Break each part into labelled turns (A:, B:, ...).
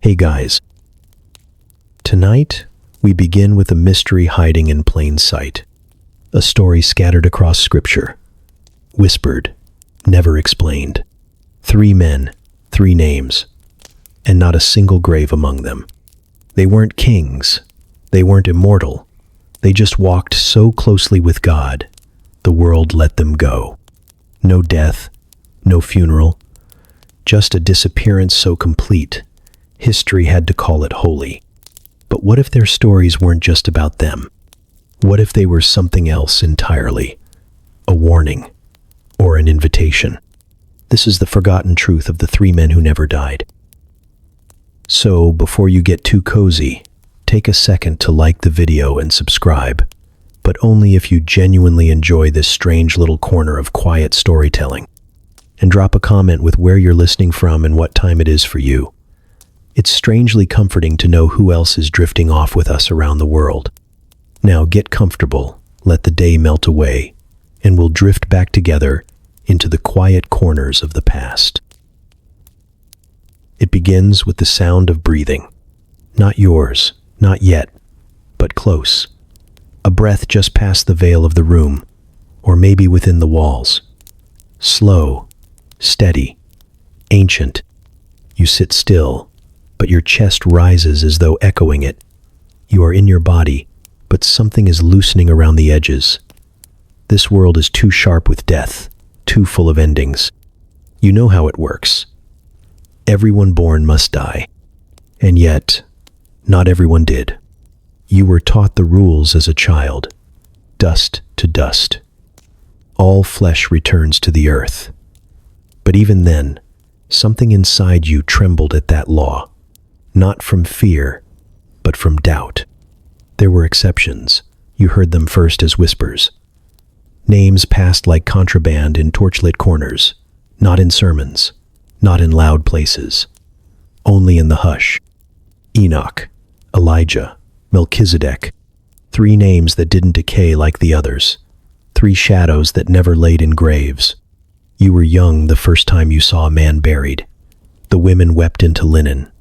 A: Hey guys, tonight we begin with a mystery hiding in plain sight. A story scattered across scripture, whispered, never explained. 3 men, 3 names, and not a single grave among them. They weren't kings, they weren't immortal, they just walked so closely with God, the world let them go. No death, no funeral, just a disappearance so complete, history had to call it holy. But what if their stories weren't just about them? What if they were something else entirely? A warning, or an invitation? This is the forgotten truth of the 3 men who never died. So, before you get too cozy, take a second to like the video and subscribe, but only if you genuinely enjoy this strange little corner of quiet storytelling. And drop a comment with where you're listening from and what time it is for you. It's strangely comforting to know who else is drifting off with us around the world. Now get comfortable, let the day melt away, and we'll drift back together into the quiet corners of the past. It begins with the sound of breathing. Not yours, not yet, but close. A breath just past the veil of the room, or maybe within the walls. Slow, steady, ancient. You sit still, but your chest rises as though echoing it. You are in your body, but something is loosening around the edges. This world is too sharp with death, too full of endings. You know how it works. Everyone born must die. And yet, not everyone did. You were taught the rules as a child. Dust to dust. All flesh returns to the earth. But even then, something inside you trembled at that law. Not from fear, but from doubt. There were exceptions. You heard them first as whispers. Names passed like contraband in torchlit corners, not in sermons, not in loud places, only in the hush. Enoch, Elijah, Melchizedek, 3 names that didn't decay like the others, 3 shadows that never laid in graves. You were young the first time you saw a man buried. The women wept into linen.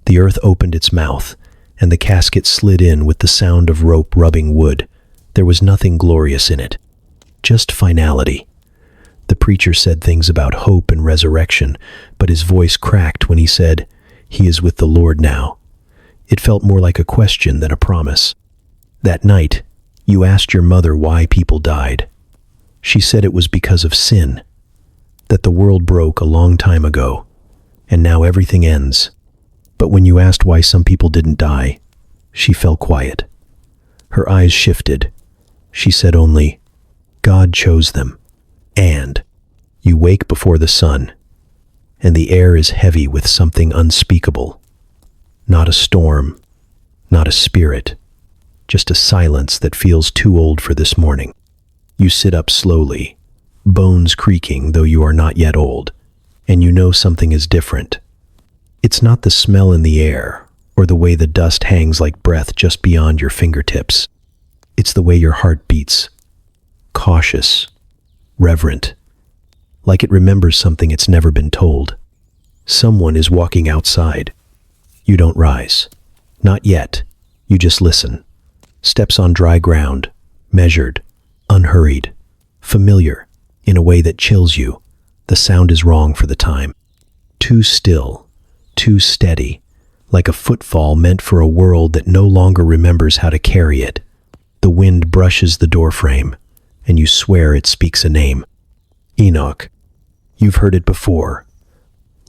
A: The earth opened its mouth, and the casket slid in with the sound of rope rubbing wood. There was nothing glorious in it, just finality. The preacher said things about hope and resurrection, but his voice cracked when he said, "He is with the Lord now." It felt more like a question than a promise. That night, you asked your mother why people died. She said it was because of sin, that the world broke a long time ago, and now everything ends. But when you asked why some people didn't die, she fell quiet. Her eyes shifted. She said only, "God chose them." And you wake before the sun, and the air is heavy with something unspeakable. Not a storm, not a spirit, just a silence that feels too old for this morning. You sit up slowly, bones creaking though you are not yet old, and you know something is different. It's not the smell in the air, or the way the dust hangs like breath just beyond your fingertips. It's the way your heart beats, cautious, reverent, like it remembers something it's never been told. Someone is walking outside. You don't rise. Not yet. You just listen. Steps on dry ground, measured, unhurried, familiar, in a way that chills you. The sound is wrong for the time. Too still, too steady, like a footfall meant for a world that no longer remembers how to carry it. The wind brushes the doorframe, and you swear it speaks a name. Enoch. You've heard it before.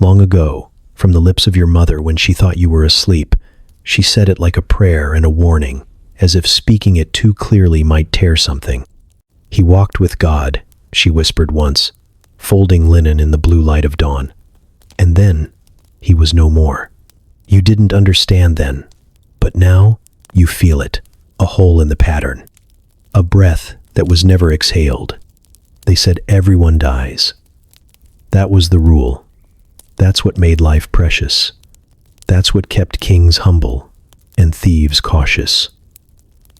A: Long ago, from the lips of your mother when she thought you were asleep, she said it like a prayer and a warning, as if speaking it too clearly might tear something. He walked with God, she whispered once, folding linen in the blue light of dawn. And then, he was no more. You didn't understand then, but now you feel it, a hole in the pattern, a breath that was never exhaled. They said everyone dies. That was the rule. That's what made life precious. That's what kept kings humble and thieves cautious.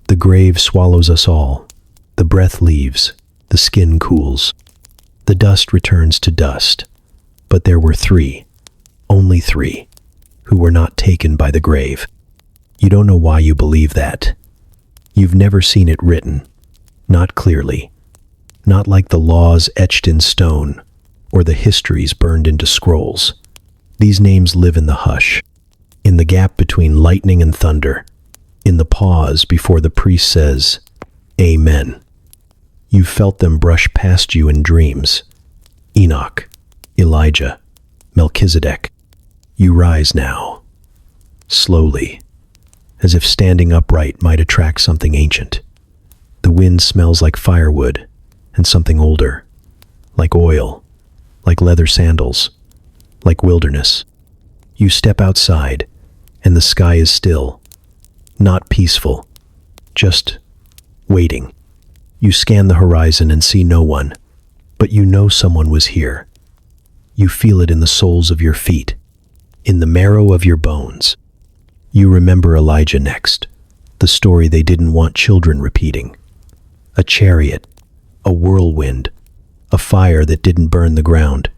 A: The grave swallows us all. The breath leaves. The skin cools. The dust returns to dust. But there were 3, only 3, who were not taken by the grave. You don't know why you believe that. You've never seen it written, not clearly, not like the laws etched in stone or the histories burned into scrolls. These names live in the hush, in the gap between lightning and thunder, in the pause before the priest says, Amen. You've felt them brush past you in dreams. Enoch, Elijah, Melchizedek. You rise now, slowly, as if standing upright might attract something ancient. The wind smells like firewood and something older, like oil, like leather sandals, like wilderness. You step outside, and the sky is still, not peaceful, just waiting. You scan the horizon and see no one, but you know someone was here. You feel it in the soles of your feet, in the marrow of your bones. You remember Elijah next, the story they didn't want children repeating. A chariot, a whirlwind, a fire that didn't burn the ground.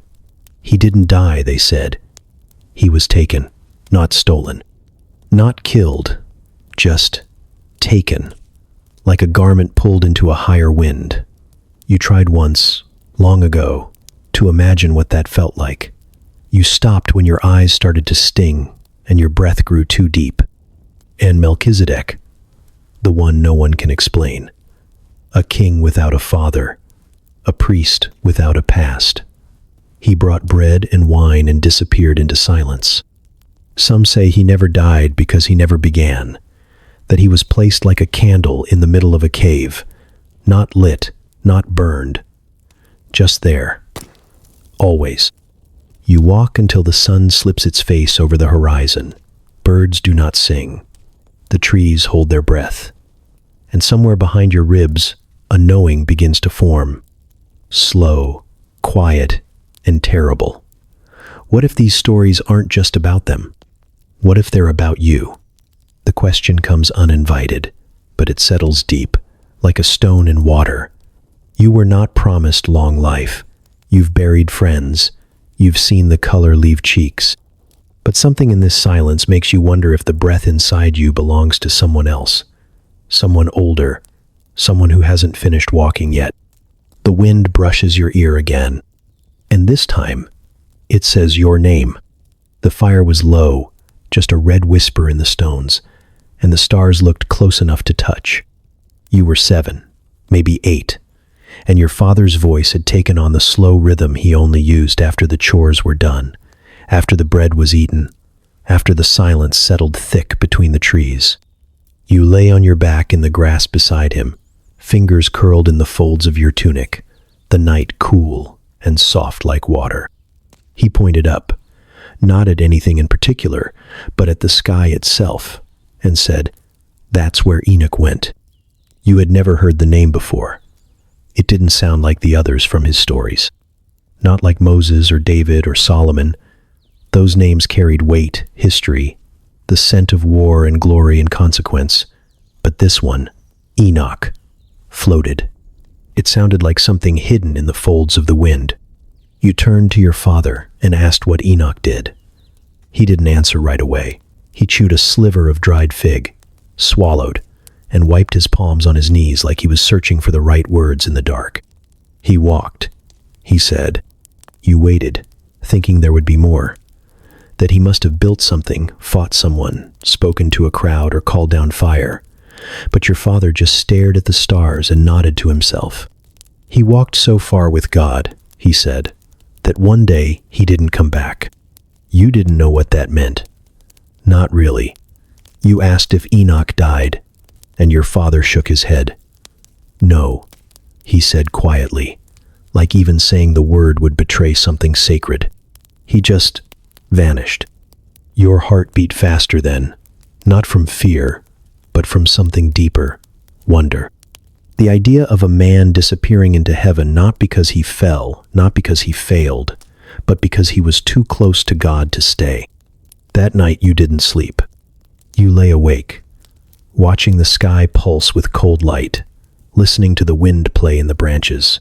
A: He didn't die, they said. He was taken, not stolen. Not killed, just taken, like a garment pulled into a higher wind. You tried once, long ago, to imagine what that felt like. You stopped when your eyes started to sting and your breath grew too deep. And Melchizedek, the one no one can explain, a king without a father, a priest without a past. He brought bread and wine and disappeared into silence. Some say he never died because he never began, that he was placed like a candle in the middle of a cave, not lit, not burned, just there, always. You walk until the sun slips its face over the horizon. Birds do not sing. The trees hold their breath. And somewhere behind your ribs, a knowing begins to form. Slow, quiet, and terrible. What if these stories aren't just about them? What if they're about you? The question comes uninvited, but it settles deep, like a stone in water. You were not promised long life. You've buried friends. You've seen the color leave cheeks. But something in this silence makes you wonder if the breath inside you belongs to someone else. Someone older. Someone who hasn't finished walking yet. The wind brushes your ear again. And this time, it says your name. The fire was low, just a red whisper in the stones, and the stars looked close enough to touch. You were 7, maybe 8, and your father's voice had taken on the slow rhythm he only used after the chores were done, after the bread was eaten, after the silence settled thick between the trees. You lay on your back in the grass beside him, fingers curled in the folds of your tunic, the night cool and soft like water. He pointed up, not at anything in particular, but at the sky itself, and said, "That's where Enoch went." You had never heard the name before. It didn't sound like the others from his stories. Not like Moses or David or Solomon. Those names carried weight, history, the scent of war and glory and consequence. But this one, Enoch, floated. It sounded like something hidden in the folds of the wind. You turned to your father and asked what Enoch did. He didn't answer right away. He chewed a sliver of dried fig, swallowed, and wiped his palms on his knees like he was searching for the right words in the dark. He walked, he said. You waited, thinking there would be more. That he must have built something, fought someone, spoken to a crowd, or called down fire. But your father just stared at the stars and nodded to himself. He walked so far with God, he said, that one day he didn't come back. You didn't know what that meant. Not really. You asked if Enoch died, and your father shook his head. No, he said quietly, like even saying the word would betray something sacred. He just vanished. Your heart beat faster then, not from fear, but from something deeper, wonder. The idea of a man disappearing into heaven not because he fell, not because he failed, but because he was too close to God to stay. That night you didn't sleep. You lay awake, watching the sky pulse with cold light, listening to the wind play in the branches.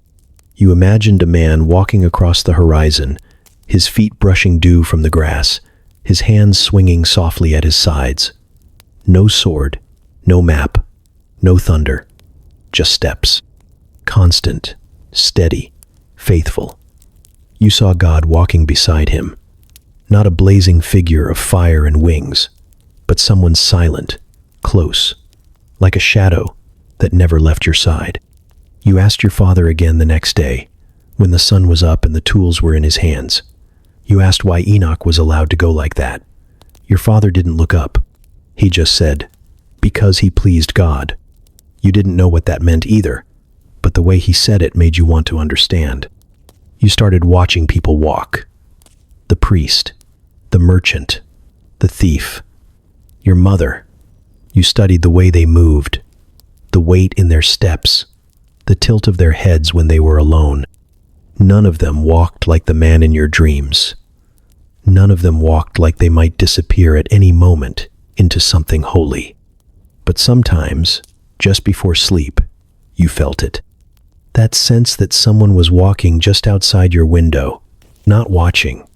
A: You imagined a man walking across the horizon, his feet brushing dew from the grass, his hands swinging softly at his sides. No sword, no map, no thunder, just steps. Constant, steady, faithful. You saw God walking beside him, not a blazing figure of fire and wings, but someone silent, close, like a shadow that never left your side. You asked your father again the next day, when the sun was up and the tools were in his hands. You asked why Enoch was allowed to go like that. Your father didn't look up. He just said, because he pleased God. You didn't know what that meant either, but the way he said it made you want to understand. You started watching people walk. The priest, the merchant, the thief, your mother. You studied the way they moved, the weight in their steps, the tilt of their heads when they were alone. None of them walked like the man in your dreams. None of them walked like they might disappear at any moment into something holy. But sometimes, just before sleep, you felt it. That sense that someone was walking just outside your window, not watching,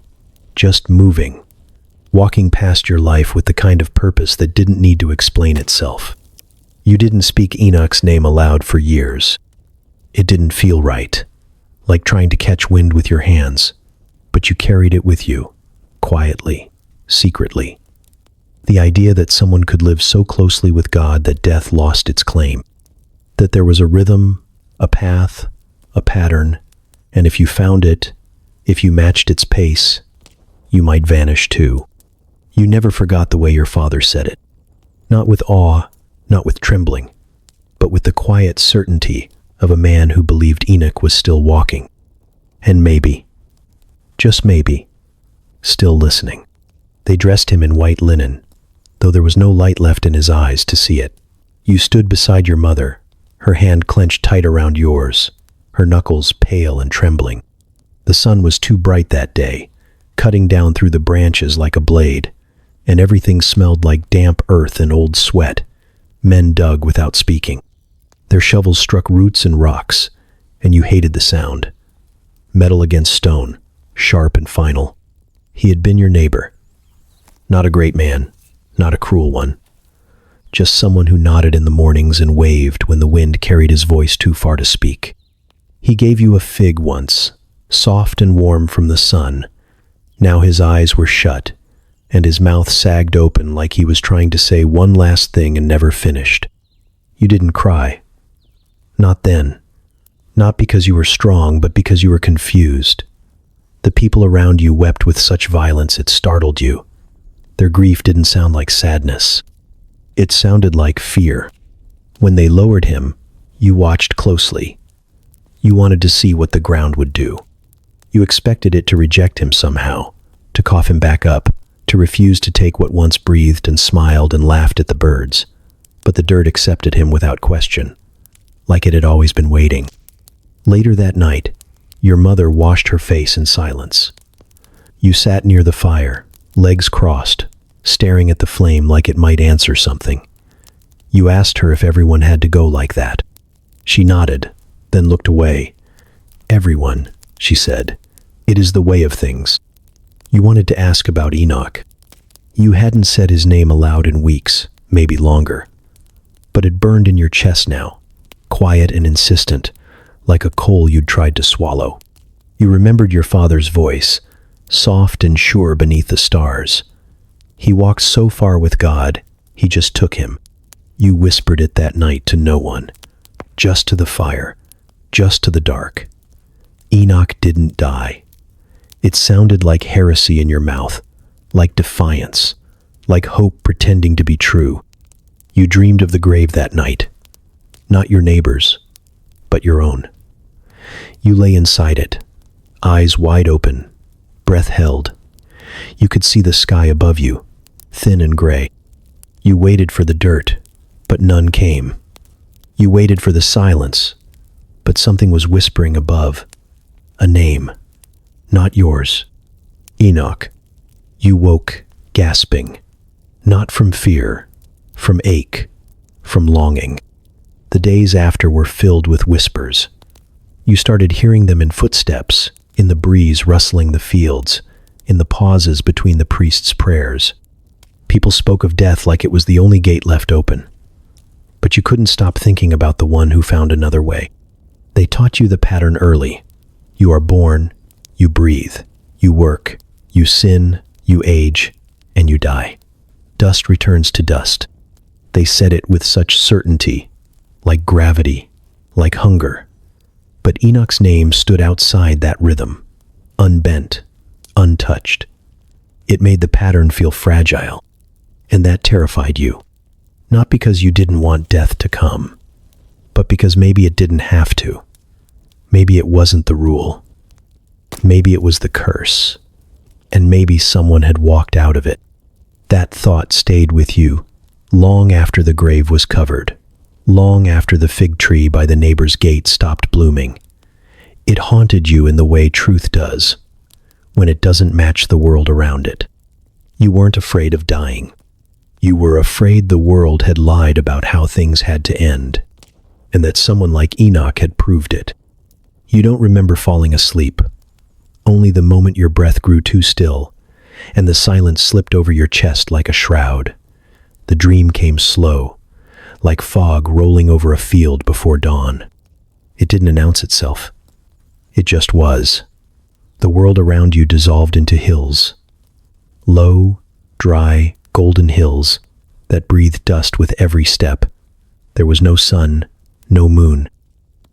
A: just moving, walking past your life with the kind of purpose that didn't need to explain itself. You didn't speak Enoch's name aloud for years. It didn't feel right, like trying to catch wind with your hands, but you carried it with you, quietly, secretly. The idea that someone could live so closely with God that death lost its claim, that there was a rhythm, a path, a pattern, and if you found it, if you matched its pace, you might vanish too. You never forgot the way your father said it. Not with awe, not with trembling, but with the quiet certainty of a man who believed Enoch was still walking. And maybe, just maybe, still listening. They dressed him in white linen, though there was no light left in his eyes to see it. You stood beside your mother, her hand clenched tight around yours, her knuckles pale and trembling. The sun was too bright that day, cutting down through the branches like a blade, and everything smelled like damp earth and old sweat. Men dug without speaking. Their shovels struck roots and rocks, and you hated the sound. Metal against stone, sharp and final. He had been your neighbor. Not a great man, not a cruel one. Just someone who nodded in the mornings and waved when the wind carried his voice too far to speak. He gave you a fig once, soft and warm from the sun. Now his eyes were shut, and his mouth sagged open like he was trying to say one last thing and never finished. You didn't cry. Not then. Not because you were strong, but because you were confused. The people around you wept with such violence it startled you. Their grief didn't sound like sadness. It sounded like fear. When they lowered him, you watched closely. You wanted to see what the ground would do. You expected it to reject him somehow, to cough him back up, to refuse to take what once breathed and smiled and laughed at the birds. But the dirt accepted him without question, like it had always been waiting. Later that night, your mother washed her face in silence. You sat near the fire, legs crossed, staring at the flame like it might answer something. You asked her if everyone had to go like that. She nodded, then looked away. Everyone, she said. It is the way of things. You wanted to ask about Enoch. You hadn't said his name aloud in weeks, maybe longer. But it burned in your chest now, quiet and insistent, like a coal you'd tried to swallow. You remembered your father's voice, soft and sure beneath the stars. He walked so far with God, he just took him. You whispered it that night to no one, just to the fire, just to the dark. Enoch didn't die. It sounded like heresy in your mouth, like defiance, like hope pretending to be true. You dreamed of the grave that night, not your neighbor's, but your own. You lay inside it, eyes wide open, breath held. You could see the sky above you, thin and gray. You waited for the dirt, but none came. You waited for the silence, but something was whispering above. A name, not yours. Enoch. You woke, gasping, not from fear, from ache, from longing. The days after were filled with whispers. You started hearing them in footsteps, in the breeze rustling the fields, in the pauses between the priest's prayers. People spoke of death like it was the only gate left open. But you couldn't stop thinking about the one who found another way. They taught you the pattern early. You are born, you breathe, you work, you sin, you age, and you die. Dust returns to dust. They said it with such certainty, like gravity, like hunger. But Enoch's name stood outside that rhythm, unbent, untouched. It made the pattern feel fragile, and that terrified you. Not because you didn't want death to come, but because maybe it didn't have to. Maybe it wasn't the rule. Maybe it was the curse. And maybe someone had walked out of it. That thought stayed with you long after the grave was covered, long after the fig tree by the neighbor's gate stopped blooming. It haunted you in the way truth does, when it doesn't match the world around it. You weren't afraid of dying. You were afraid the world had lied about how things had to end, and that someone like Enoch had proved it. You don't remember falling asleep, only the moment your breath grew too still, and the silence slipped over your chest like a shroud. The dream came slow, like fog rolling over a field before dawn. It didn't announce itself. It just was. The world around you dissolved into hills. Low, dry, golden hills that breathed dust with every step. There was no sun, no moon,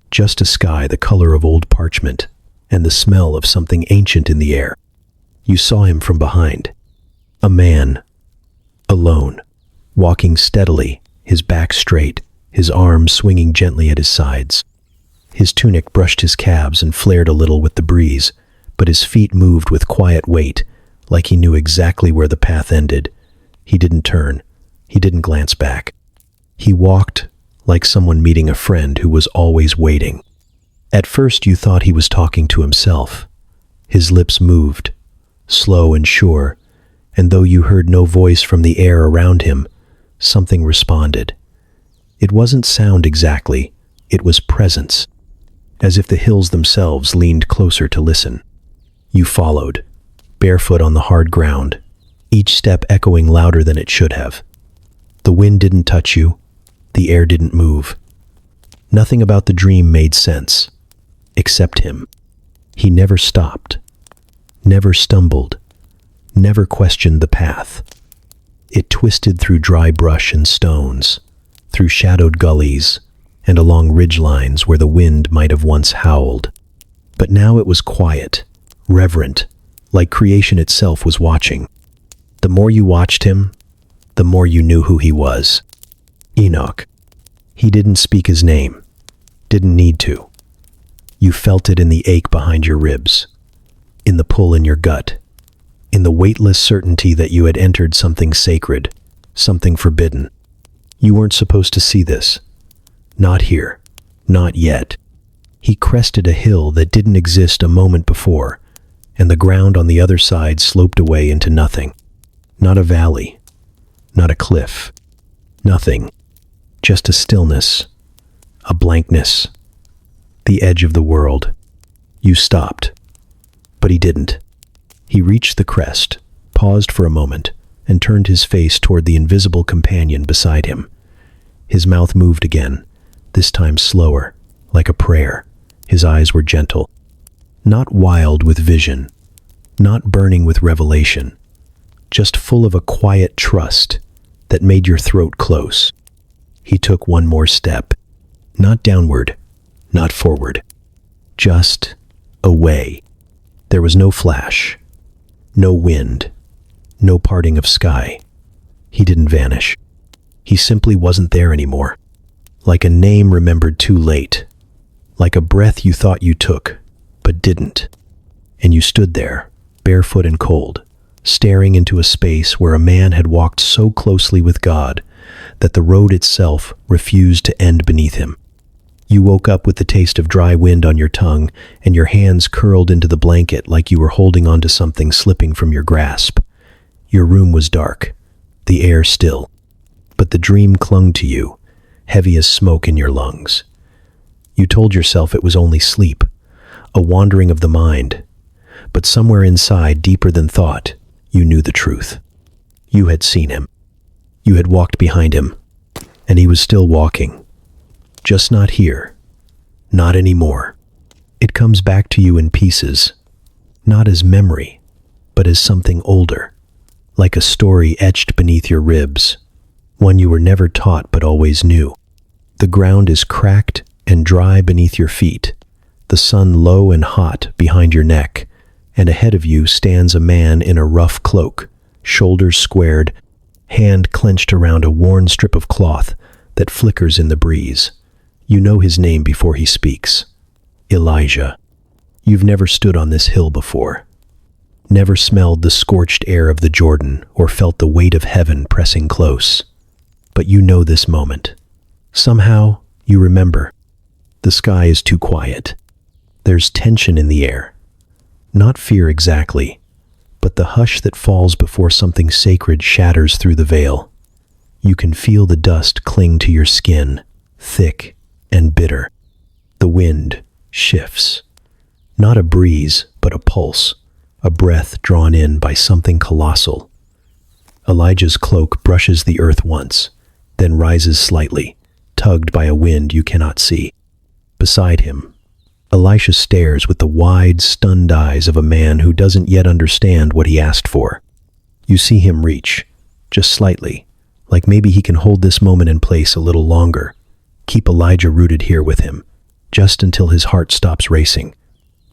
A: just a sky the color of old parchment and the smell of something ancient in the air. You saw him from behind. A man, alone, walking steadily, his back straight, his arms swinging gently at his sides. His tunic brushed his calves and flared a little with the breeze, but his feet moved with quiet weight, like he knew exactly where the path ended. He didn't turn. He didn't glance back. He walked like someone meeting a friend who was always waiting. At first you thought he was talking to himself. His lips moved, slow and sure, and though you heard no voice from the air around him, something responded. It wasn't sound exactly, it was presence, as if the hills themselves leaned closer to listen. You followed, barefoot on the hard ground, each step echoing louder than it should have. The wind didn't touch you, the air didn't move. Nothing about the dream made sense, except him. He never stopped, never stumbled, never questioned the path. It twisted through dry brush and stones, through shadowed gullies, and along ridgelines where the wind might have once howled. But now it was quiet, reverent, like creation itself was watching. The more you watched him, the more you knew who he was. Enoch. He didn't speak his name, didn't need to. You felt it in the ache behind your ribs, in the pull in your gut, in the weightless certainty that you had entered something sacred, something forbidden. You weren't supposed to see this. Not here. Not yet. He crested a hill that didn't exist a moment before, and the ground on the other side sloped away into nothing. Not a valley. Not a cliff. Nothing. Just a stillness. A blankness. The edge of the world. You stopped. But he didn't. He reached the crest, paused for a moment, and turned his face toward the invisible companion beside him. His mouth moved again, this time slower, like a prayer. His eyes were gentle, not wild with vision, not burning with revelation, just full of a quiet trust that made your throat close. He took one more step, not downward, not forward, just away. There was no flash, no wind, no parting of sky. He didn't vanish. He simply wasn't there anymore. Like a name remembered too late. Like a breath you thought you took, but didn't. And you stood there, barefoot and cold, staring into a space where a man had walked so closely with God that the road itself refused to end beneath him. You woke up with the taste of dry wind on your tongue, and your hands curled into the blanket like you were holding onto something slipping from your grasp. Your room was dark, the air still, but the dream clung to you, heavy as smoke in your lungs. You told yourself it was only sleep, a wandering of the mind, But somewhere inside, deeper than thought, you knew the truth. You had seen him. You had walked behind him, and he was still walking. Just not here. Not anymore. It comes back to you in pieces, not as memory, but as something older, like a story etched beneath your ribs, one you were never taught but always knew. The ground is cracked and dry beneath your feet, the sun low and hot behind your neck, and ahead of you stands a man in a rough cloak, shoulders squared, hand clenched around a worn strip of cloth that flickers in the breeze. You know his name before he speaks. Elijah. You've never stood on this hill before. Never smelled the scorched air of the Jordan or felt the weight of heaven pressing close. But you know this moment. Somehow, you remember. The sky is too quiet. There's tension in the air. Not fear exactly, but the hush that falls before something sacred shatters through the veil. You can feel the dust cling to your skin, thick and bitter. The wind shifts. Not a breeze, but a pulse, a breath drawn in by something colossal. Elijah's cloak brushes the earth once, then rises slightly, tugged by a wind you cannot see. Beside him, Elisha stares with the wide, stunned eyes of a man who doesn't yet understand what he asked for. You see him reach, just slightly, like maybe he can hold this moment in place a little longer, keep Elijah rooted here with him, just until his heart stops racing.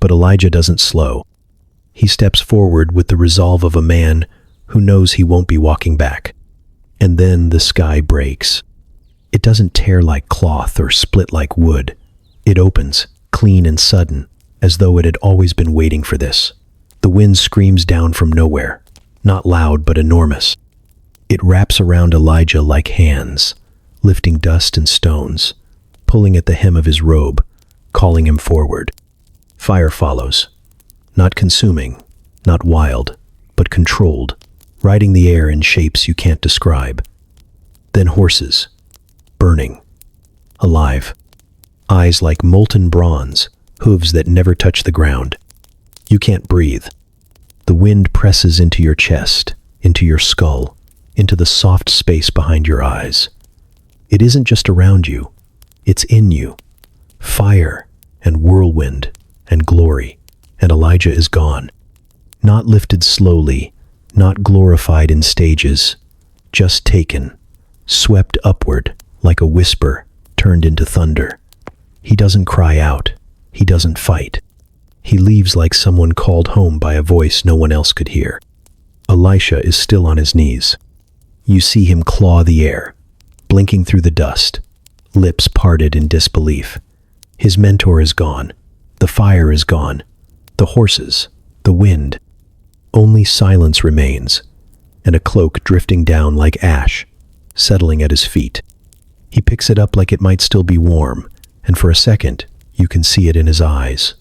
A: But Elijah doesn't slow. He steps forward with the resolve of a man who knows he won't be walking back. And then the sky breaks. It doesn't tear like cloth or split like wood. It opens, clean and sudden, as though it had always been waiting for this. The wind screams down from nowhere, not loud but enormous. It wraps around Elijah like hands, lifting dust and stones, pulling at the hem of his robe, calling him forward. Fire follows, not consuming, not wild, but controlled, riding the air in shapes you can't describe. Then horses, burning, alive, eyes like molten bronze, hooves that never touch the ground. You can't breathe. The wind presses into your chest, into your skull, into the soft space behind your eyes. It isn't just around you, it's in you. Fire and whirlwind and glory, and Elijah is gone. Not lifted slowly, not glorified in stages, just taken, swept upward like a whisper turned into thunder. He doesn't cry out, he doesn't fight. He leaves like someone called home by a voice no one else could hear. Elisha is still on his knees. You see him claw the air, blinking through the dust, lips parted in disbelief. His mentor is gone. The fire is gone. The horses, the wind. Only silence remains, and a cloak drifting down like ash, settling at his feet. He picks it up like it might still be warm, and for a second, you can see it in his eyes,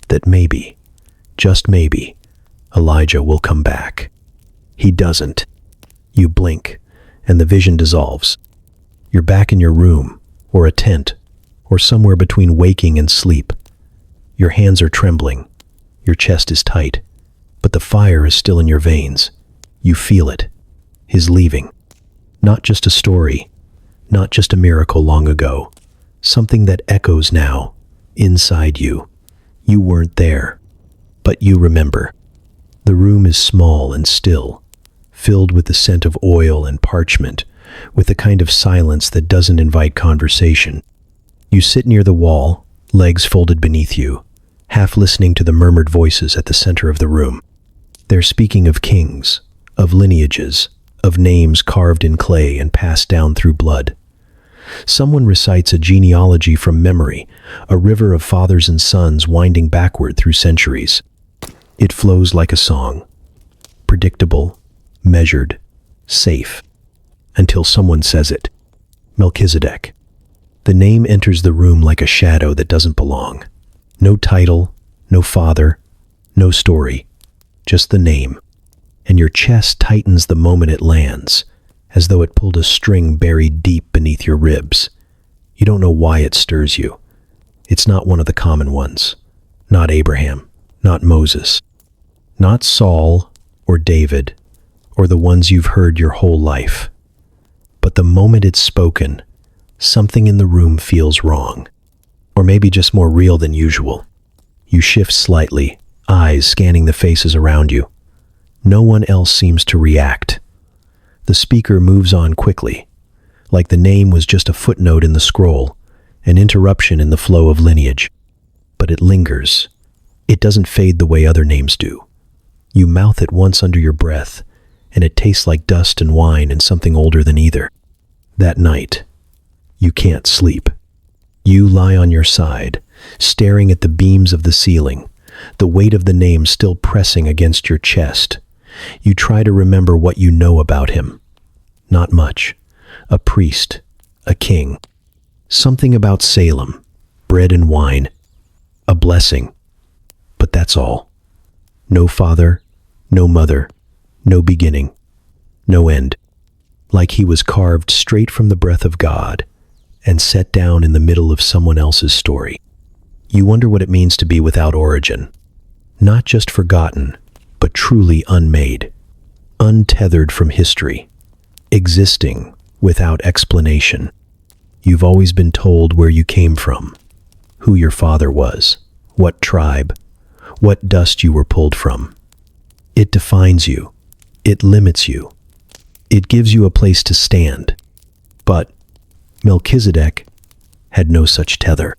A: that maybe, just maybe, Elijah will come back. He doesn't. You blink, and the vision dissolves. You're back in your room, or a tent, or somewhere between waking and sleep. Your hands are trembling. Your chest is tight, but the fire is still in your veins. You feel it. His leaving. Not just a story, not just a miracle long ago. Something that echoes now, inside you. You weren't there, but you remember. The room is small and still, filled with the scent of oil and parchment, with the kind of silence that doesn't invite conversation. You sit near the wall, legs folded beneath you, half listening to the murmured voices at the center of the room. They're speaking of kings, of lineages, of names carved in clay and passed down through blood. Someone recites a genealogy from memory, a river of fathers and sons winding backward through centuries. It flows like a song, predictable, measured, safe, until someone says it. Melchizedek. The name enters the room like a shadow that doesn't belong. No title, no father, no story, just the name. And your chest tightens the moment it lands, as though it pulled a string buried deep beneath your ribs. You don't know why it stirs you. It's not one of the common ones. Not Abraham, not Moses. Not Saul or David or the ones you've heard your whole life. But the moment it's spoken, something in the room feels wrong. Or maybe just more real than usual. You shift slightly, eyes scanning the faces around you. No one else seems to react. The speaker moves on quickly, like the name was just a footnote in the scroll, an interruption in the flow of lineage. But it lingers. It doesn't fade the way other names do. You mouth it once under your breath, and it tastes like dust and wine and something older than either. That night, you can't sleep. You lie on your side, staring at the beams of the ceiling, the weight of the name still pressing against your chest. You try to remember what you know about him. Not much. A priest, a king. Something about Salem, bread and wine, a blessing. But that's all. No father, no mother, no beginning, no end. Like he was carved straight from the breath of God and set down in the middle of someone else's story. You wonder what it means to be without origin. Not just forgotten, but truly unmade. Untethered from history. Existing without explanation. You've always been told where you came from, who your father was, what tribe, what dust you were pulled from. It defines you. It limits you. It gives you a place to stand. But Melchizedek had no such tether.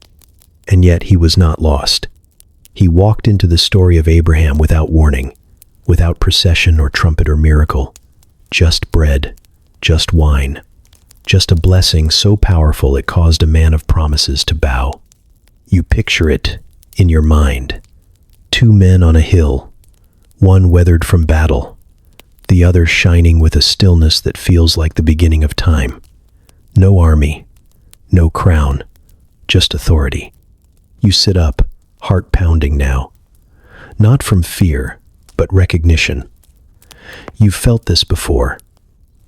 A: And yet he was not lost. He walked into the story of Abraham without warning, without procession or trumpet or miracle. Just bread, just wine, just a blessing so powerful it caused a man of promises to bow. You picture it in your mind. Two men on a hill, one weathered from battle, the other shining with a stillness that feels like the beginning of time. No army, no crown, just authority. You sit up, heart pounding now. Not from fear, but recognition. You've felt this before.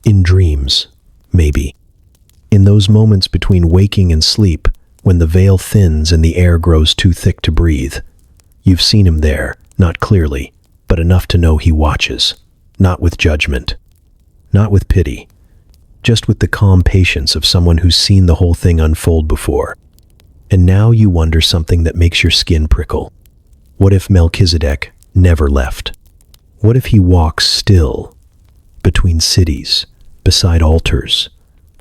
A: In dreams, maybe. In those moments between waking and sleep, when the veil thins and the air grows too thick to breathe. You've seen him there, not clearly, but enough to know he watches. Not with judgment. Not with pity. Just with the calm patience of someone who's seen the whole thing unfold before. And now you wonder something that makes your skin prickle. What if Melchizedek never left? What if he walks still, between cities, beside altars,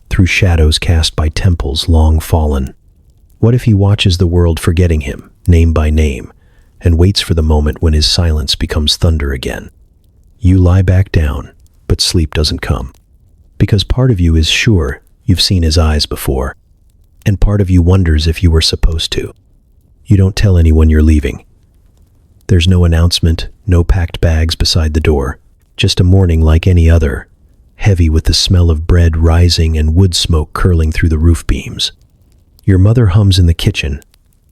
A: through shadows cast by temples long fallen? What if he watches the world forgetting him, name by name, and waits for the moment when his silence becomes thunder again? You lie back down, but sleep doesn't come. Because part of you is sure you've seen his eyes before, and part of you wonders if you were supposed to. You don't tell anyone you're leaving. There's no announcement, no packed bags beside the door, just a morning like any other, heavy with the smell of bread rising and wood smoke curling through the roof beams. Your mother hums in the kitchen,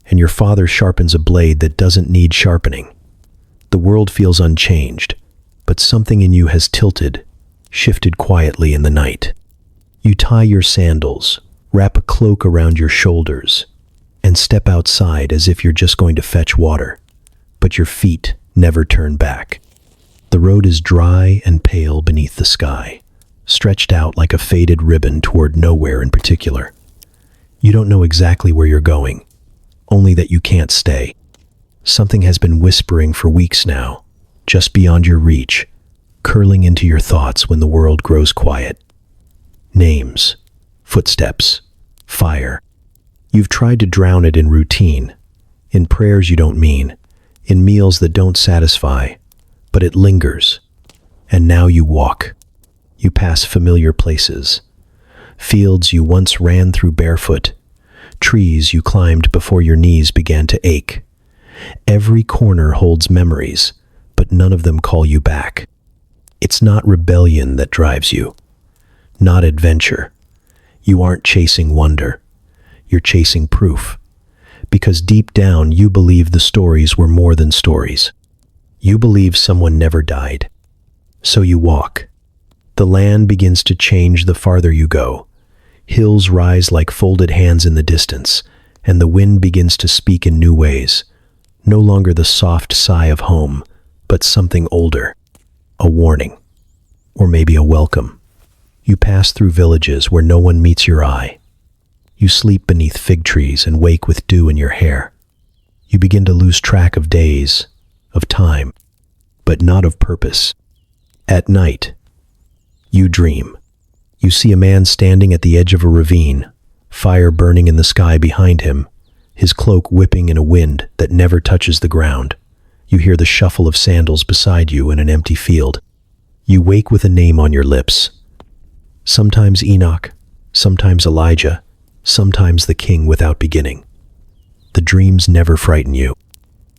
A: and your father sharpens a blade that doesn't need sharpening. The world feels unchanged, but something in you has tilted, shifted quietly in the night. You tie your sandals, wrap a cloak around your shoulders, and step outside as if you're just going to fetch water. But your feet never turn back. The road is dry and pale beneath the sky, stretched out like a faded ribbon toward nowhere in particular. You don't know exactly where you're going, only that you can't stay. Something has been whispering for weeks now, just beyond your reach, curling into your thoughts when the world grows quiet. Names, footsteps, fire. You've tried to drown it in routine, in prayers you don't mean, in meals that don't satisfy, but it lingers. And now you walk. You pass familiar places, fields you once ran through barefoot, trees you climbed before your knees began to ache. Every corner holds memories, but none of them call you back. It's not rebellion that drives you, not adventure. You aren't chasing wonder. You're chasing proof. Because deep down you believe the stories were more than stories. You believe someone never died. So you walk. The land begins to change the farther you go. Hills rise like folded hands in the distance, and the wind begins to speak in new ways. No longer the soft sigh of home, but something older, a warning, or maybe a welcome. You pass through villages where no one meets your eye. You sleep beneath fig trees and wake with dew in your hair. You begin to lose track of days, of time, but not of purpose. At night, you dream. You see a man standing at the edge of a ravine, fire burning in the sky behind him, his cloak whipping in a wind that never touches the ground. You hear the shuffle of sandals beside you in an empty field. You wake with a name on your lips. Sometimes Enoch, sometimes Elijah, sometimes the king without beginning. The dreams never frighten you,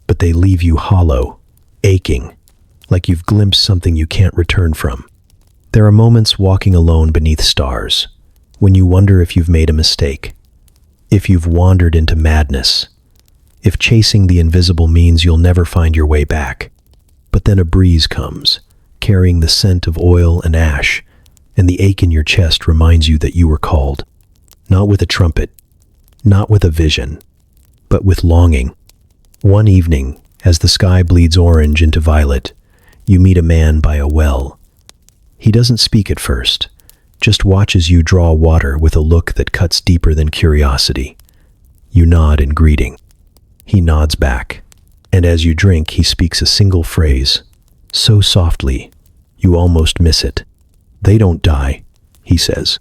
A: but they leave you hollow, aching, like you've glimpsed something you can't return from. There are moments walking alone beneath stars, when you wonder if you've made a mistake, if you've wandered into madness, if chasing the invisible means you'll never find your way back. But then a breeze comes, carrying the scent of oil and ash, and the ache in your chest reminds you that you were called, not with a trumpet, not with a vision, but with longing. One evening, as the sky bleeds orange into violet, you meet a man by a well. He doesn't speak at first, just watches you draw water with a look that cuts deeper than curiosity. You nod in greeting. He nods back, and as you drink, he speaks a single phrase, so softly, you almost miss it. "They don't die," he says.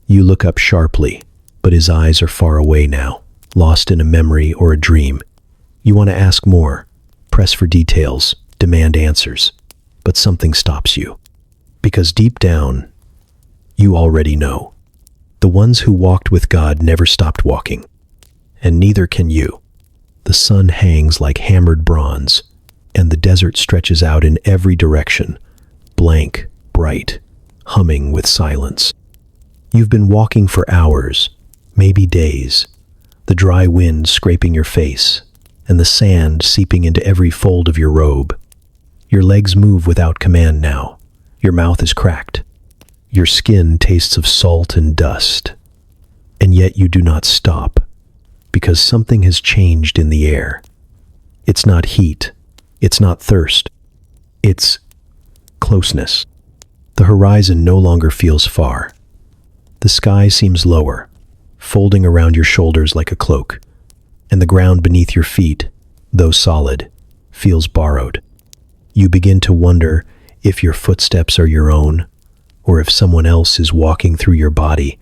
A: You look up sharply, but his eyes are far away now, lost in a memory or a dream. You want to ask more, press for details, demand answers, but something stops you. Because deep down, you already know. The ones who walked with God never stopped walking, and neither can you. The sun hangs like hammered bronze, and the desert stretches out in every direction, blank, bright, humming with silence. You've been walking for hours, maybe days, the dry wind scraping your face, and the sand seeping into every fold of your robe. Your legs move without command now. Your mouth is cracked. Your skin tastes of salt and dust. And yet you do not stop, because something has changed in the air. It's not heat. It's not thirst. It's closeness. The horizon no longer feels far. The sky seems lower, folding around your shoulders like a cloak, and the ground beneath your feet, though solid, feels borrowed. You begin to wonder if your footsteps are your own, or if someone else is walking through your body,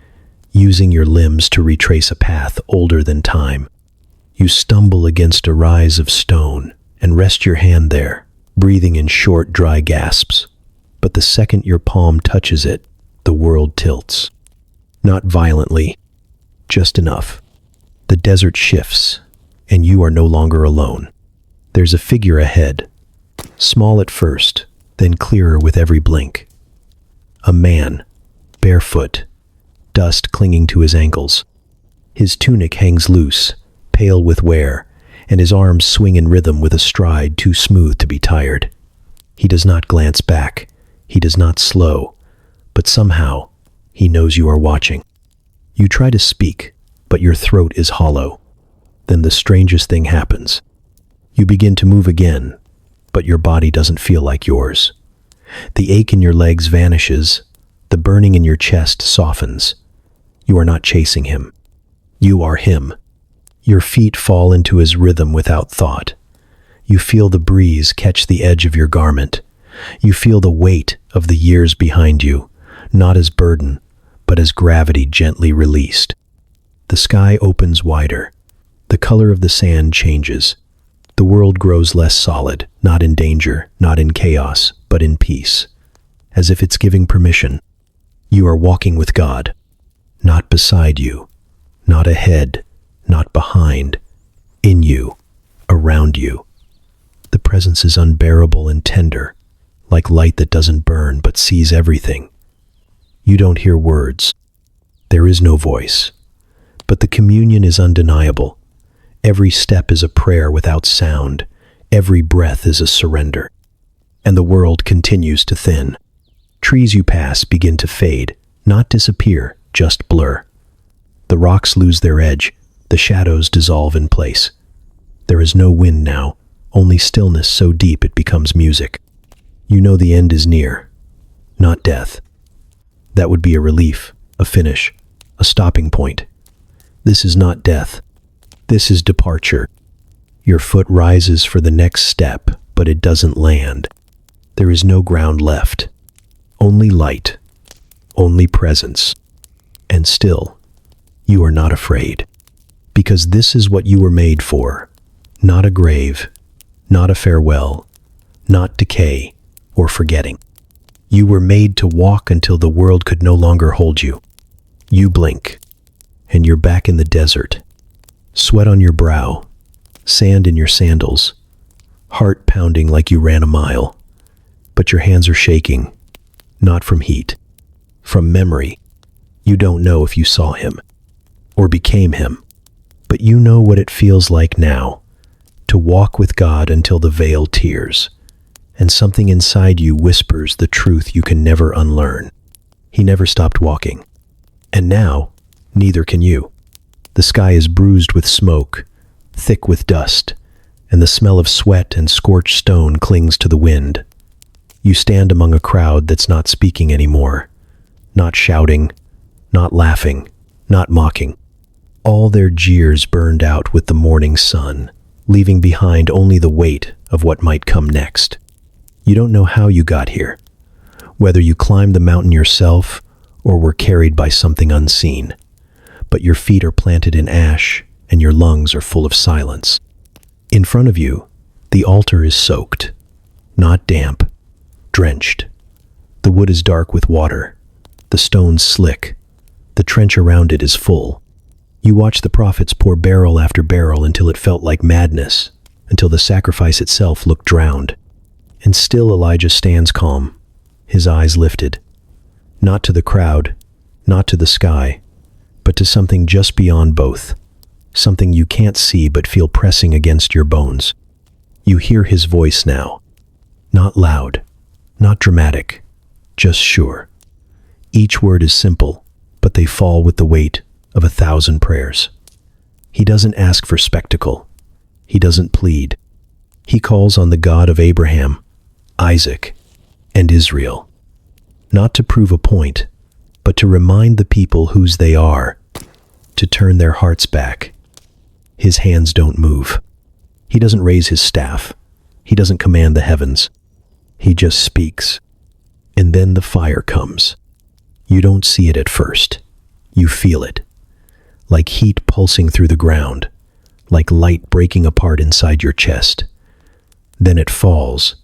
A: using your limbs to retrace a path older than time. You stumble against a rise of stone and rest your hand there, breathing in short, dry gasps. But the second your palm touches it, the world tilts. Not violently, just enough. The desert shifts, and you are no longer alone. There's a figure ahead, small at first, then clearer with every blink. A man, barefoot, dust clinging to his ankles. His tunic hangs loose, pale with wear, and his arms swing in rhythm with a stride too smooth to be tired. He does not glance back. He does not slow, but somehow he knows you are watching. You try to speak, but your throat is hollow. Then the strangest thing happens. You begin to move again, but your body doesn't feel like yours. The ache in your legs vanishes. The burning in your chest softens. You are not chasing him. You are him. Your feet fall into his rhythm without thought. You feel the breeze catch the edge of your garment. You feel the weight of the years behind you, not as burden, but as gravity gently released. The sky opens wider. The color of the sand changes. The world grows less solid, not in danger, not in chaos, but in peace, as if it's giving permission. You are walking with God, not beside you, not ahead, not behind, in you, around you. The presence is unbearable and tender, like light that doesn't burn but sees everything. You don't hear words. There is no voice. But the communion is undeniable. Every step is a prayer without sound. Every breath is a surrender. And the world continues to thin. Trees you pass begin to fade, not disappear, just blur. The rocks lose their edge. The shadows dissolve in place. There is no wind now, only stillness so deep it becomes music. You know the end is near, not death. That would be a relief, a finish, a stopping point. This is not death. This is departure. Your foot rises for the next step, but it doesn't land. There is no ground left. Only light. Only presence. And still, you are not afraid. Because this is what you were made for. Not a grave, not a farewell, not decay or forgetting. You were made to walk until the world could no longer hold you. You blink, and you're back in the desert. Sweat on your brow, sand in your sandals, heart pounding like you ran a mile. But your hands are shaking, not from heat, from memory. You don't know if you saw him or became him, but you know what it feels like now, to walk with God until the veil tears, and something inside you whispers the truth you can never unlearn. He never stopped walking, and now, neither can you. The sky is bruised with smoke, thick with dust, and the smell of sweat and scorched stone clings to the wind. You stand among a crowd that's not speaking anymore, not shouting, not laughing, not mocking. All their jeers burned out with the morning sun, leaving behind only the weight of what might come next. You don't know how you got here, whether you climbed the mountain yourself or were carried by something unseen, but your feet are planted in ash and your lungs are full of silence. In front of you, the altar is soaked, not damp, drenched. The wood is dark with water, the stones slick, the trench around it is full. You watch the prophets pour barrel after barrel until it felt like madness, until the sacrifice itself looked drowned. And still Elijah stands calm, his eyes lifted, not to the crowd, not to the sky, but to something just beyond both, something you can't see but feel pressing against your bones. You hear his voice now, not loud, not dramatic, just sure. Each word is simple, but they fall with the weight of 1,000 prayers. He doesn't ask for spectacle. He doesn't plead. He calls on the God of Abraham, Isaac, and Israel, not to prove a point, but to remind the people whose they are, to turn their hearts back. His hands don't move. He doesn't raise his staff. He doesn't command the heavens. He just speaks. And then the fire comes. You don't see it at first. You feel it. Like heat pulsing through the ground, like light breaking apart inside your chest. Then it falls,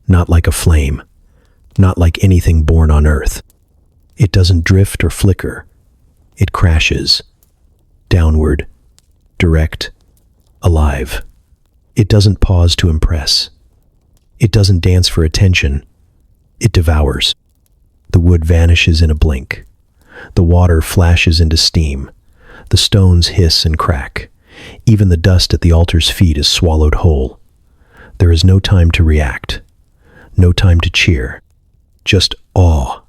A: not like a flame, not like anything born on earth. It doesn't drift or flicker. It crashes, downward, direct, alive. It doesn't pause to impress. It doesn't dance for attention. It devours. The wood vanishes in a blink. The water flashes into steam. The stones hiss and crack. Even the dust at the altar's feet is swallowed whole. There is no time to react, no time to cheer, just awe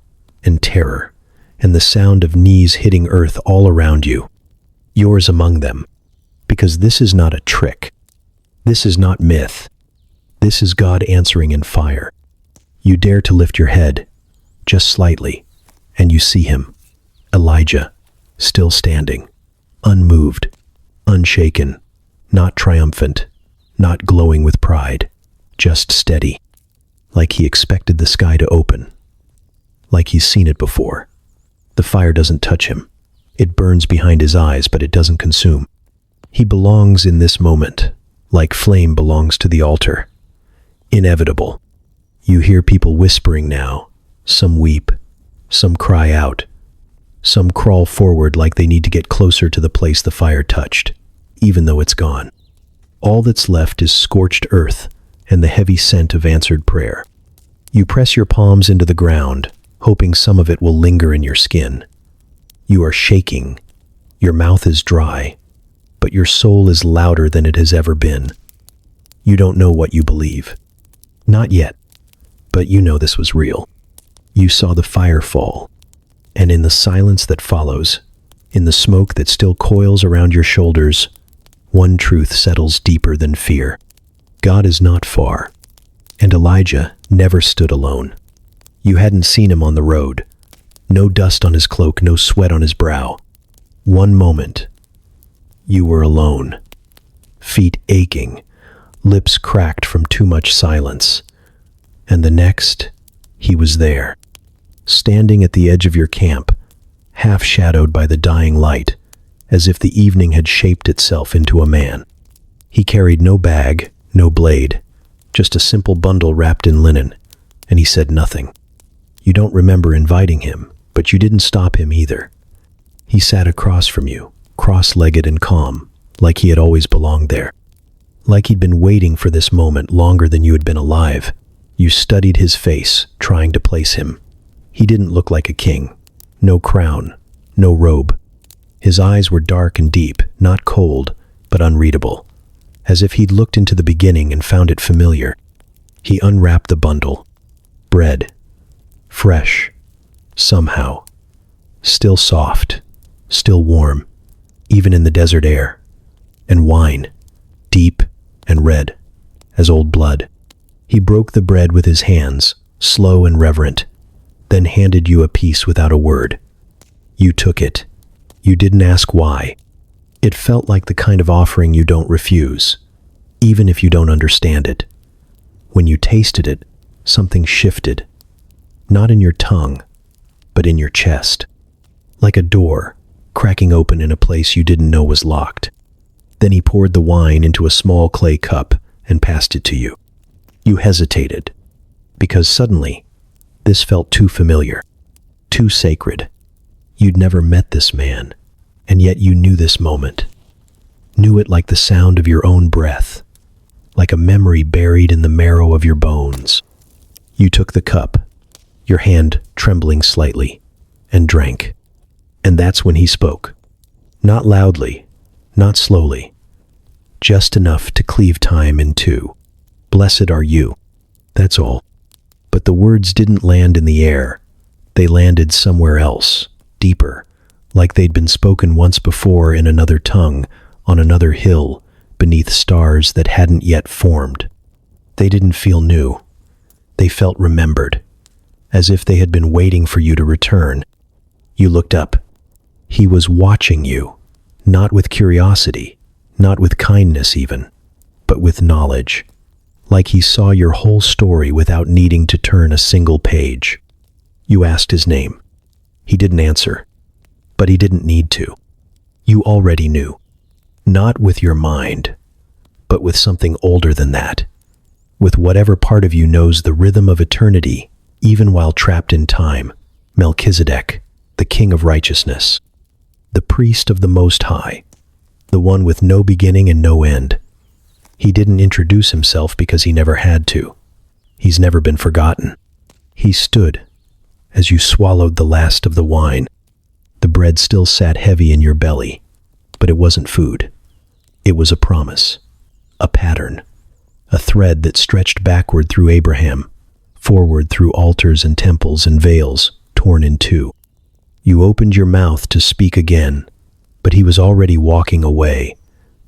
A: and terror, and the sound of knees hitting earth all around you, yours among them, because this is not a trick. This is not myth. This is God answering in fire. You dare to lift your head, just slightly, and you see him, Elijah, still standing, unmoved, unshaken, not triumphant, not glowing with pride, just steady, like he expected the sky to open, like he's seen it before. The fire doesn't touch him. It burns behind his eyes, but it doesn't consume. He belongs in this moment, like flame belongs to the altar. Inevitable. You hear people whispering now. Some weep, some cry out, some crawl forward like they need to get closer to the place the fire touched, even though it's gone. All that's left is scorched earth and the heavy scent of answered prayer. You press your palms into the ground, hoping some of it will linger in your skin. You are shaking. Your mouth is dry, but your soul is louder than it has ever been. You don't know what you believe. Not yet, but you know this was real. You saw the fire fall, and in the silence that follows, in the smoke that still coils around your shoulders, one truth settles deeper than fear. God is not far, and Elijah never stood alone. You hadn't seen him on the road. No dust on his cloak, no sweat on his brow. One moment, you were alone, feet aching, lips cracked from too much silence. And the next, he was there, standing at the edge of your camp, half shadowed by the dying light, as if the evening had shaped itself into a man. He carried no bag, no blade, just a simple bundle wrapped in linen, and he said nothing. You don't remember inviting him, but you didn't stop him either. He sat across from you, cross-legged and calm, like he had always belonged there. Like he'd been waiting for this moment longer than you had been alive. You studied his face, trying to place him. He didn't look like a king. No crown, no robe. His eyes were dark and deep, not cold, but unreadable, as if he'd looked into the beginning and found it familiar. He unwrapped the bundle. Bread. Fresh. Somehow. Still soft. Still warm. Even in the desert air. And wine. Deep and red, as old blood. He broke the bread with his hands, slow and reverent, then handed you a piece without a word. You took it. You didn't ask why. It felt like the kind of offering you don't refuse, even if you don't understand it. When you tasted it, something shifted. Not in your tongue, but in your chest. Like a door, cracking open in a place you didn't know was locked. Then he poured the wine into a small clay cup and passed it to you. You hesitated, because suddenly, this felt too familiar, too sacred. You'd never met this man, and yet you knew this moment. Knew it like the sound of your own breath, like a memory buried in the marrow of your bones. You took the cup, your hand trembling slightly, and drank. And that's when he spoke. Not loudly, not slowly, just enough to cleave time in two. Blessed are you. That's all. But the words didn't land in the air. They landed somewhere else, deeper, like they'd been spoken once before in another tongue, on another hill, beneath stars that hadn't yet formed. They didn't feel new. They felt remembered, as if they had been waiting for you to return. You looked up. He was watching you, not with curiosity, not with kindness even, but with knowledge, like he saw your whole story without needing to turn a single page. You asked his name. He didn't answer, but he didn't need to. You already knew, not with your mind, but with something older than that, with whatever part of you knows the rhythm of eternity, even while trapped in time. Melchizedek, the king of righteousness, the priest of the Most High, the one with no beginning and no end. He didn't introduce himself because he never had to. He's never been forgotten. He stood as you swallowed the last of the wine. The bread still sat heavy in your belly, but it wasn't food. It was a promise, a pattern, a thread that stretched backward through Abraham, forward through altars and temples and veils torn in two. You opened your mouth to speak again, but he was already walking away.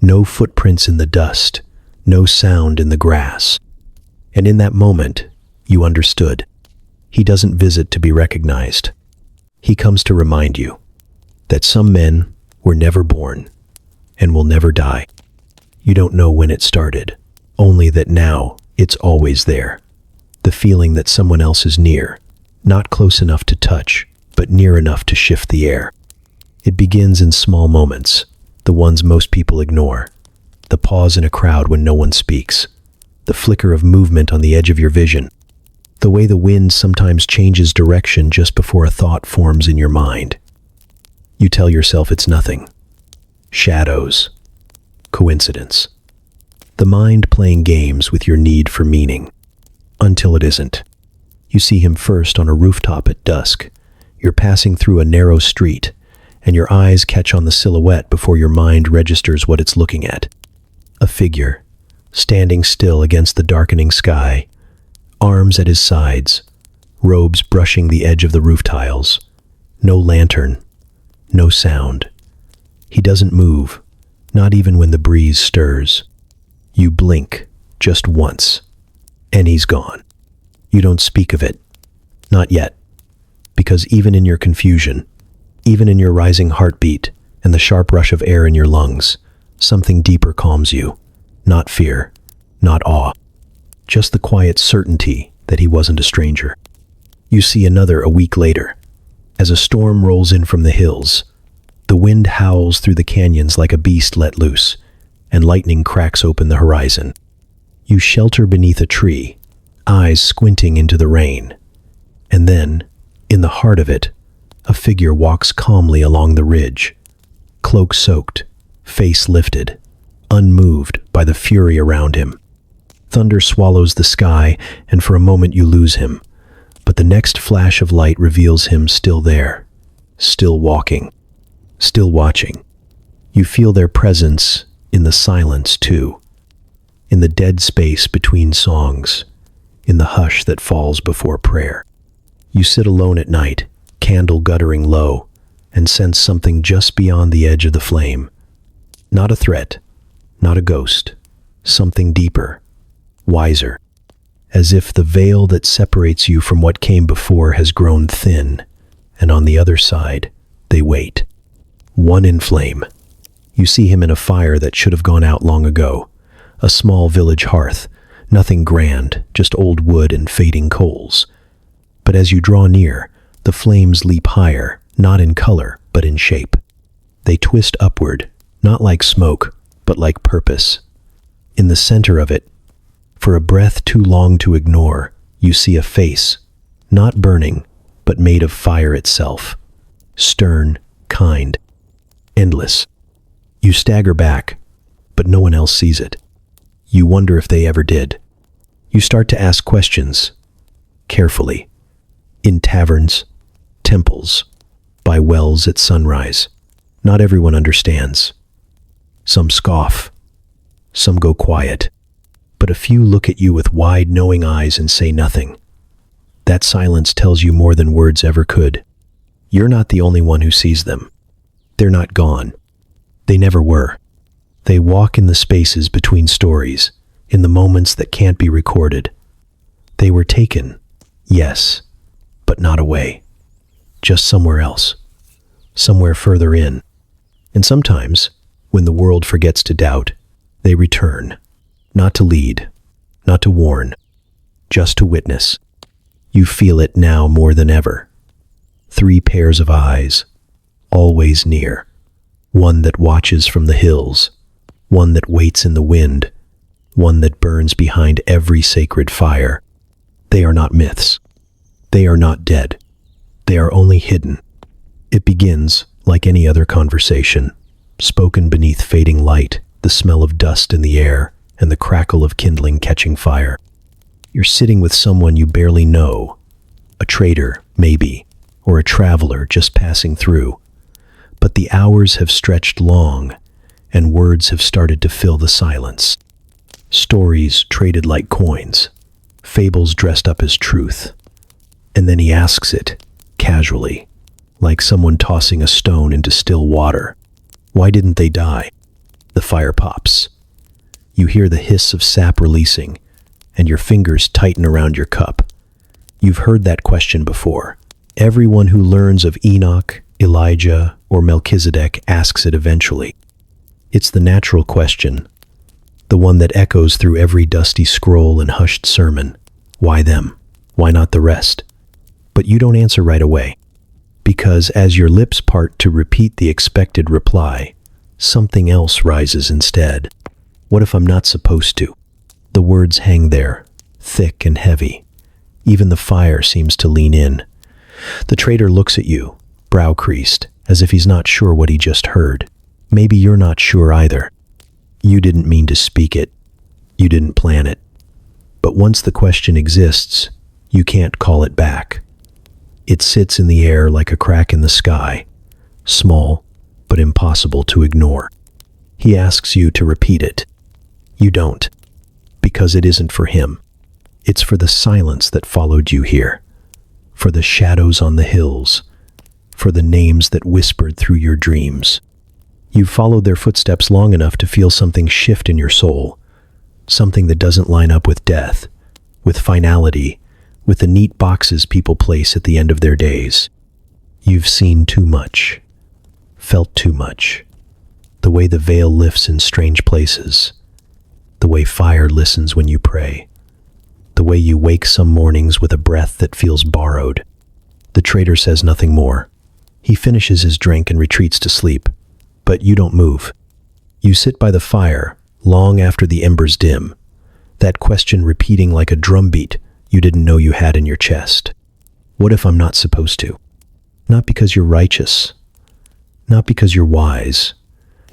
A: No footprints in the dust, no sound in the grass. And in that moment, you understood. He doesn't visit to be recognized. He comes to remind you that some men were never born and will never die. You don't know when it started, only that now it's always there. The feeling that someone else is near, not close enough to touch, but near enough to shift the air. It begins in small moments, the ones most people ignore. The pause in a crowd when no one speaks. The flicker of movement on the edge of your vision. The way the wind sometimes changes direction just before a thought forms in your mind. You tell yourself it's nothing. Shadows. Coincidence. The mind playing games with your need for meaning. Until it isn't. You see him first on a rooftop at dusk. You're passing through a narrow street, and your eyes catch on the silhouette before your mind registers what it's looking at. A figure, standing still against the darkening sky, arms at his sides, robes brushing the edge of the roof tiles. No lantern, no sound. He doesn't move, not even when the breeze stirs. You blink, just once, and he's gone. You don't speak of it. Not yet. Because even in your confusion, even in your rising heartbeat and the sharp rush of air in your lungs, something deeper calms you. Not fear, not awe, just the quiet certainty that he wasn't a stranger. You see another a week later. As a storm rolls in from the hills, the wind howls through the canyons like a beast let loose, and lightning cracks open the horizon. You shelter beneath a tree, eyes squinting into the rain. And then, in the heart of it, a figure walks calmly along the ridge, cloak soaked, face lifted, unmoved by the fury around him. Thunder swallows the sky, and for a moment you lose him. But the next flash of light reveals him still there, still walking, still watching. You feel their presence in the silence too, in the dead space between songs, in the hush that falls before prayer. You sit alone at night, candle guttering low, and sense something just beyond the edge of the flame. Not a threat, not a ghost, something deeper, wiser, as if the veil that separates you from what came before has grown thin, and on the other side, they wait. One in flame. You see him in a fire that should have gone out long ago, a small village hearth, nothing grand, just old wood and fading coals. But as you draw near, the flames leap higher, not in color, but in shape. They twist upward, not like smoke, but like purpose. In the center of it, for a breath too long to ignore, you see a face, not burning, but made of fire itself. Stern, kind, endless. You stagger back, but no one else sees it. You wonder if they ever did. You start to ask questions, carefully. In taverns, temples, by wells at sunrise. Not everyone understands. Some scoff. Some go quiet. But a few look at you with wide, knowing eyes and say nothing. That silence tells you more than words ever could. You're not the only one who sees them. They're not gone. They never were. They walk in the spaces between stories, in the moments that can't be recorded. They were taken, yes, but not away. Just somewhere else. Somewhere further in. And sometimes, when the world forgets to doubt, they return. Not to lead, not to warn, just to witness. You feel it now more than ever. 3 pairs of eyes, always near. One that watches from the hills, one that waits in the wind, one that burns behind every sacred fire. They are not myths. They are not dead. They are only hidden. It begins like any other conversation, spoken beneath fading light, the smell of dust in the air, and the crackle of kindling catching fire. You're sitting with someone you barely know, a trader, maybe, or a traveler just passing through. But the hours have stretched long, and words have started to fill the silence. Stories traded like coins, fables dressed up as truth. And then he asks it, casually, like someone tossing a stone into still water. Why didn't they die? The fire pops. You hear the hiss of sap releasing, and your fingers tighten around your cup. You've heard that question before. Everyone who learns of Enoch, Elijah, or Melchizedek asks it eventually. It's the natural question, the one that echoes through every dusty scroll and hushed sermon. Why them? Why not the rest? But you don't answer right away, because as your lips part to repeat the expected reply, something else rises instead. What if I'm not supposed to? The words hang there, thick and heavy. Even the fire seems to lean in. The trader looks at you, brow creased, as if he's not sure what he just heard. Maybe you're not sure either. You didn't mean to speak it. You didn't plan it. But once the question exists, you can't call it back. It sits in the air like a crack in the sky, small but impossible to ignore. He asks you to repeat it. You don't, because it isn't for him. It's for the silence that followed you here, for the shadows on the hills, for the names that whispered through your dreams. You've followed their footsteps long enough to feel something shift in your soul, something that doesn't line up with death, with finality, with the neat boxes people place at the end of their days. You've seen too much, felt too much. The way the veil lifts in strange places, the way fire listens when you pray, the way you wake some mornings with a breath that feels borrowed. The traitor says nothing more. He finishes his drink and retreats to sleep, but you don't move. You sit by the fire long after the embers dim, that question repeating like a drumbeat you didn't know you had in your chest. What if I'm not supposed to? Not because you're righteous, not because you're wise.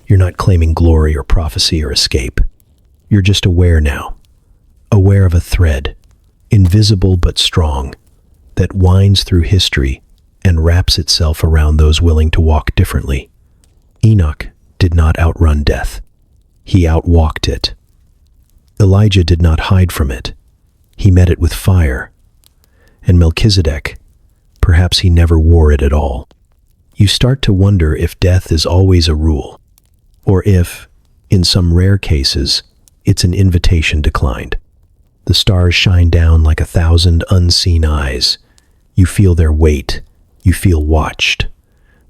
A: You're not claiming glory or prophecy or escape. You're just aware now, aware of a thread, invisible but strong, that winds through history and wraps itself around those willing to walk differently. Enoch did not outrun death. He outwalked it. Elijah did not hide from it. He met it with fire. And Melchizedek, perhaps he never wore it at all. You start to wonder if death is always a rule, or if, in some rare cases, it's an invitation declined. The stars shine down like 1,000 unseen eyes. You feel their weight. You feel watched.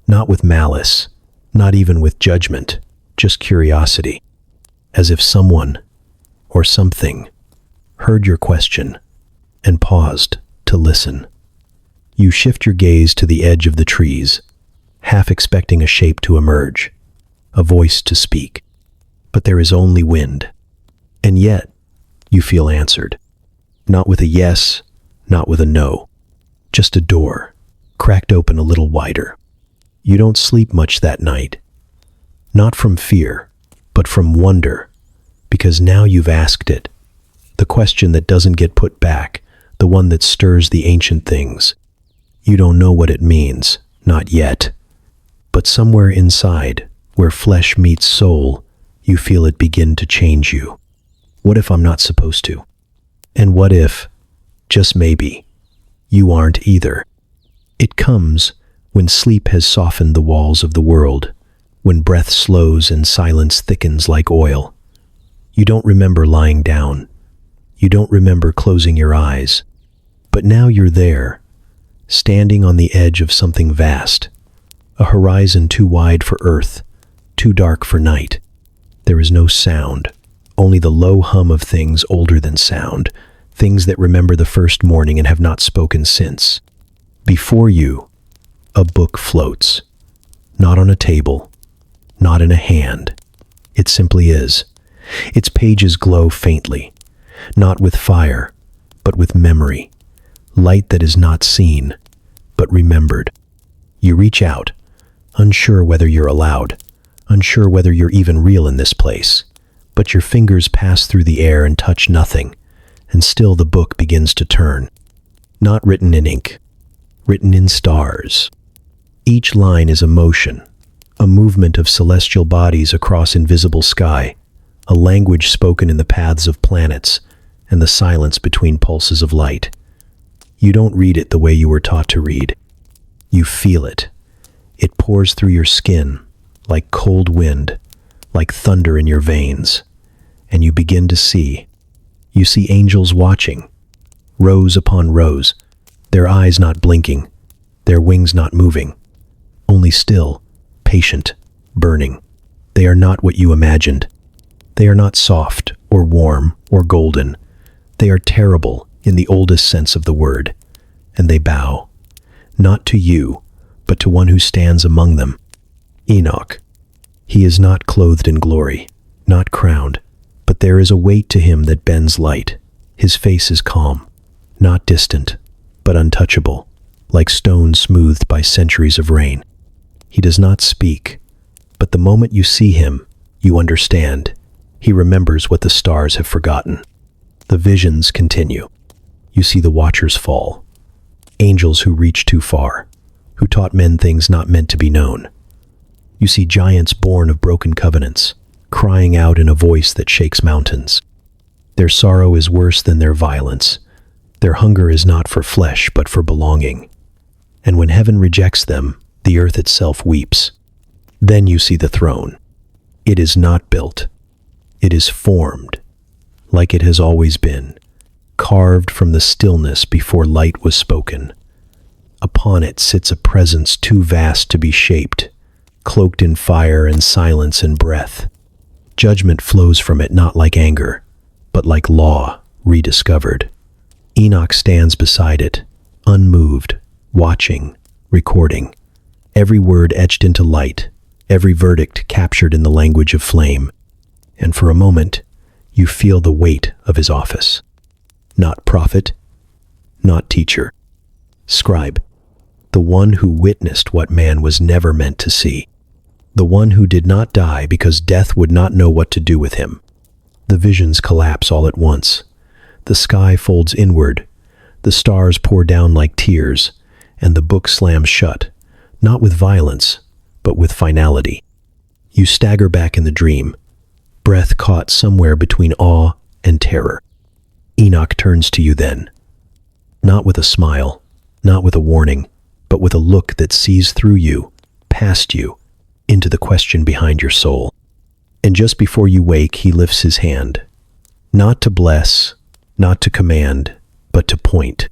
A: Not with malice, not even with judgment, just curiosity. As if someone, or something, heard your question and paused to listen. You shift your gaze to the edge of the trees, half expecting a shape to emerge, a voice to speak. But there is only wind. And yet, you feel answered. Not with a yes, not with a no. Just a door, cracked open a little wider. You don't sleep much that night. Not from fear, but from wonder, because now you've asked it. The question that doesn't get put back, the one that stirs the ancient things. You don't know what it means, not yet. But somewhere inside, where flesh meets soul, you feel it begin to change you. What if I'm not supposed to? And what if, just maybe, you aren't either? It comes when sleep has softened the walls of the world, when breath slows and silence thickens like oil. You don't remember lying down. You don't remember closing your eyes. But now you're there, standing on the edge of something vast, a horizon too wide for earth, too dark for night. There is no sound, only the low hum of things older than sound, things that remember the first morning and have not spoken since. Before you, a book floats, not on a table, not in a hand. It simply is. Its pages glow faintly, not with fire, but with memory, light that is not seen, but remembered. You reach out, unsure whether you're allowed, unsure whether you're even real in this place, but your fingers pass through the air and touch nothing, and still the book begins to turn. Not written in ink, written in stars. Each line is a motion, a movement of celestial bodies across invisible sky, a language spoken in the paths of planets and the silence between pulses of light. You don't read it the way you were taught to read. You feel it. It pours through your skin like cold wind, like thunder in your veins, and you begin to see. You see angels watching, rows upon rows, their eyes not blinking, their wings not moving, only still, patient, burning. They are not what you imagined. They are not soft or warm or golden. They are terrible in the oldest sense of the word, and they bow, not to you, but to one who stands among them. Enoch. He is not clothed in glory, not crowned, but there is a weight to him that bends light. His face is calm, not distant, but untouchable, like stone smoothed by centuries of rain. He does not speak, but the moment you see him, you understand. He remembers what the stars have forgotten. The visions continue. You see the watchers fall, angels who reach too far, who taught men things not meant to be known. You see giants born of broken covenants, crying out in a voice that shakes mountains. Their sorrow is worse than their violence. Their hunger is not for flesh, but for belonging. And when heaven rejects them, the earth itself weeps. Then you see the throne. It is not built. It is formed, like it has always been, carved from the stillness before light was spoken. Upon it sits a presence too vast to be shaped, cloaked in fire and silence and breath. Judgment flows from it not like anger, but like law rediscovered. Enoch stands beside it, unmoved, watching, recording, every word etched into light, every verdict captured in the language of flame. And for a moment, you feel the weight of his office. Not prophet, not teacher, scribe, the one who witnessed what man was never meant to see, the one who did not die because death would not know what to do with him. The visions collapse all at once. The sky folds inward, the stars pour down like tears, and the book slams shut, not with violence, but with finality. You stagger back in the dream, breath caught somewhere between awe and terror. Enoch turns to you then, not with a smile, not with a warning, but with a look that sees through you, past you, into the question behind your soul. And just before you wake, he lifts his hand, not to bless, not to command, but to point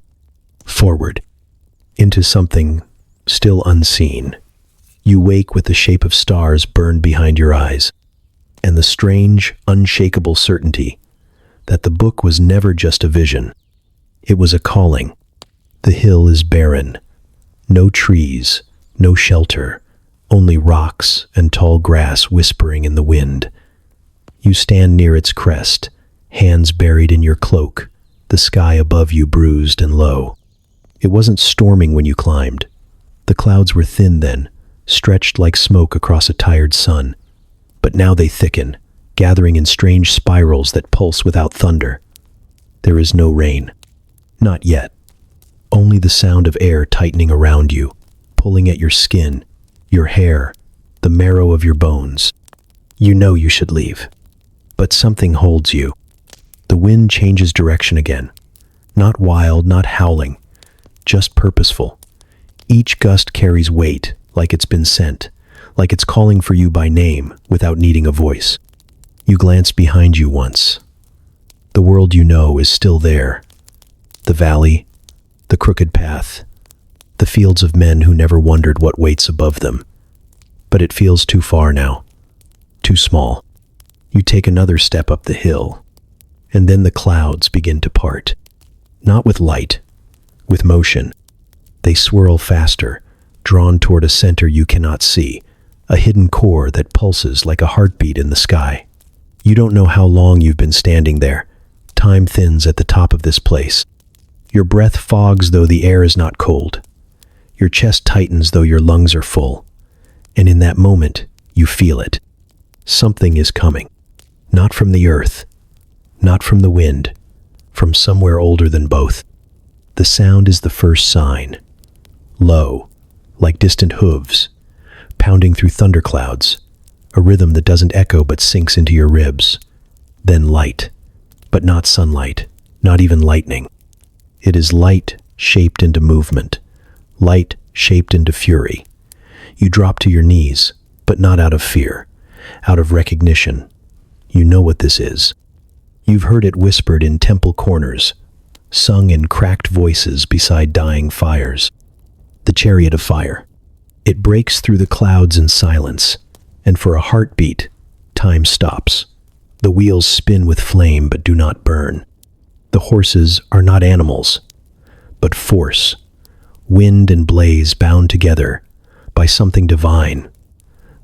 A: forward into something still unseen. You wake with the shape of stars burned behind your eyes, and the strange, unshakable certainty that the book was never just a vision. It was a calling. The hill is barren. No trees, no shelter, only rocks and tall grass whispering in the wind. You stand near its crest, hands buried in your cloak, the sky above you bruised and low. It wasn't storming when you climbed. The clouds were thin then, stretched like smoke across a tired sun. But now they thicken, gathering in strange spirals that pulse without thunder. There is no rain. Not yet. Only the sound of air tightening around you, pulling at your skin, your hair, the marrow of your bones. You know you should leave. But something holds you. The wind changes direction again. Not wild, not howling, just purposeful. Each gust carries weight, like it's been sent, like it's calling for you by name without needing a voice. You glance behind you once. The world you know is still there. The valley, the crooked path, the fields of men who never wondered what waits above them. But it feels too far now, too small. You take another step up the hill, and then the clouds begin to part. Not with light, with motion. They swirl faster, drawn toward a center you cannot see, a hidden core that pulses like a heartbeat in the sky. You don't know how long you've been standing there. Time thins at the top of this place. Your breath fogs though the air is not cold. Your chest tightens though your lungs are full. And in that moment, you feel it. Something is coming. Not from the earth, not from the wind, from somewhere older than both. The sound is the first sign. Low, like distant hooves, pounding through thunderclouds, a rhythm that doesn't echo but sinks into your ribs. Then light, but not sunlight, not even lightning. It is light shaped into movement, light shaped into fury. You drop to your knees, but not out of fear, out of recognition. You know what this is. You've heard it whispered in temple corners, sung in cracked voices beside dying fires. The chariot of fire. It breaks through the clouds in silence, and for a heartbeat, time stops. The wheels spin with flame but do not burn. The horses are not animals, but force, wind and blaze bound together by something divine.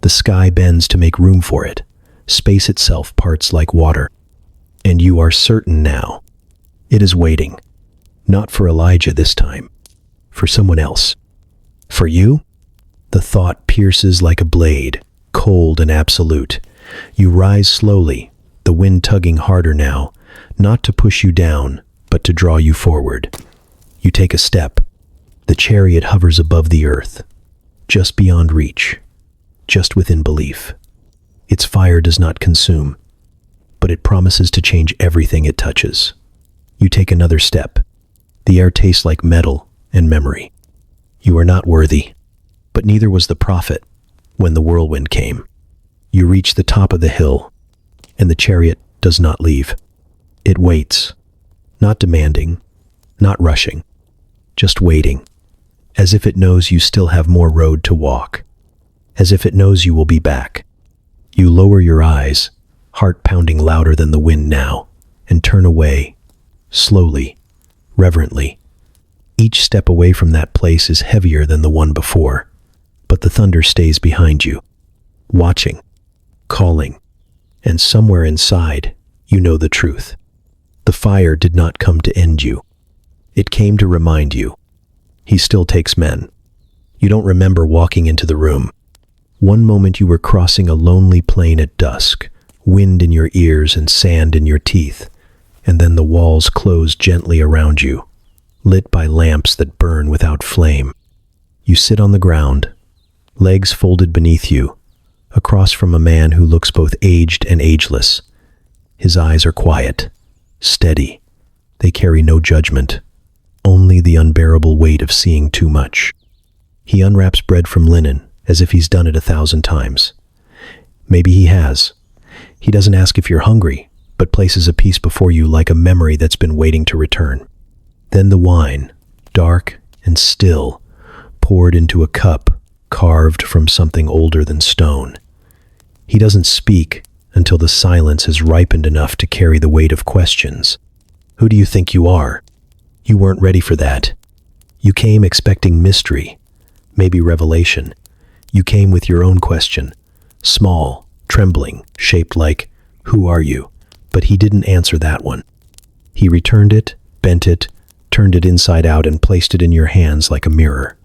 A: The sky bends to make room for it. Space itself parts like water. And you are certain now. It is waiting. Not for Elijah this time. For someone else. For you? The thought pierces like a blade, cold and absolute. You rise slowly, the wind tugging harder now, not to push you down, but to draw you forward. You take a step. The chariot hovers above the earth, just beyond reach, just within belief. Its fire does not consume, but it promises to change everything it touches. You take another step. The air tastes like metal and memory. You are not worthy, but neither was the prophet when the whirlwind came. You reach the top of the hill, and the chariot does not leave. It waits, not demanding, not rushing, just waiting, as if it knows you still have more road to walk, as if it knows you will be back. You lower your eyes, heart pounding louder than the wind now, and turn away, slowly, reverently. Each step away from that place is heavier than the one before, but the thunder stays behind you, watching, calling, and somewhere inside, you know the truth. The fire did not come to end you. It came to remind you. He still takes men. You don't remember walking into the room. One moment you were crossing a lonely plain at dusk, wind in your ears and sand in your teeth, and then the walls closed gently around you, lit by lamps that burn without flame. You sit on the ground, legs folded beneath you, across from a man who looks both aged and ageless. His eyes are quiet, steady. They carry no judgment, only the unbearable weight of seeing too much. He unwraps bread from linen, as if he's done it 1,000 times. Maybe he has. He doesn't ask if you're hungry, but places a piece before you like a memory that's been waiting to return. Then the wine, dark and still, poured into a cup carved from something older than stone. He doesn't speak until the silence has ripened enough to carry the weight of questions. Who do you think you are? You weren't ready for that. You came expecting mystery, maybe revelation. You came with your own question, small, trembling, shaped like, "Who are you?" But he didn't answer that one. He returned it, bent it, turned it inside out and placed it in your hands like a mirror.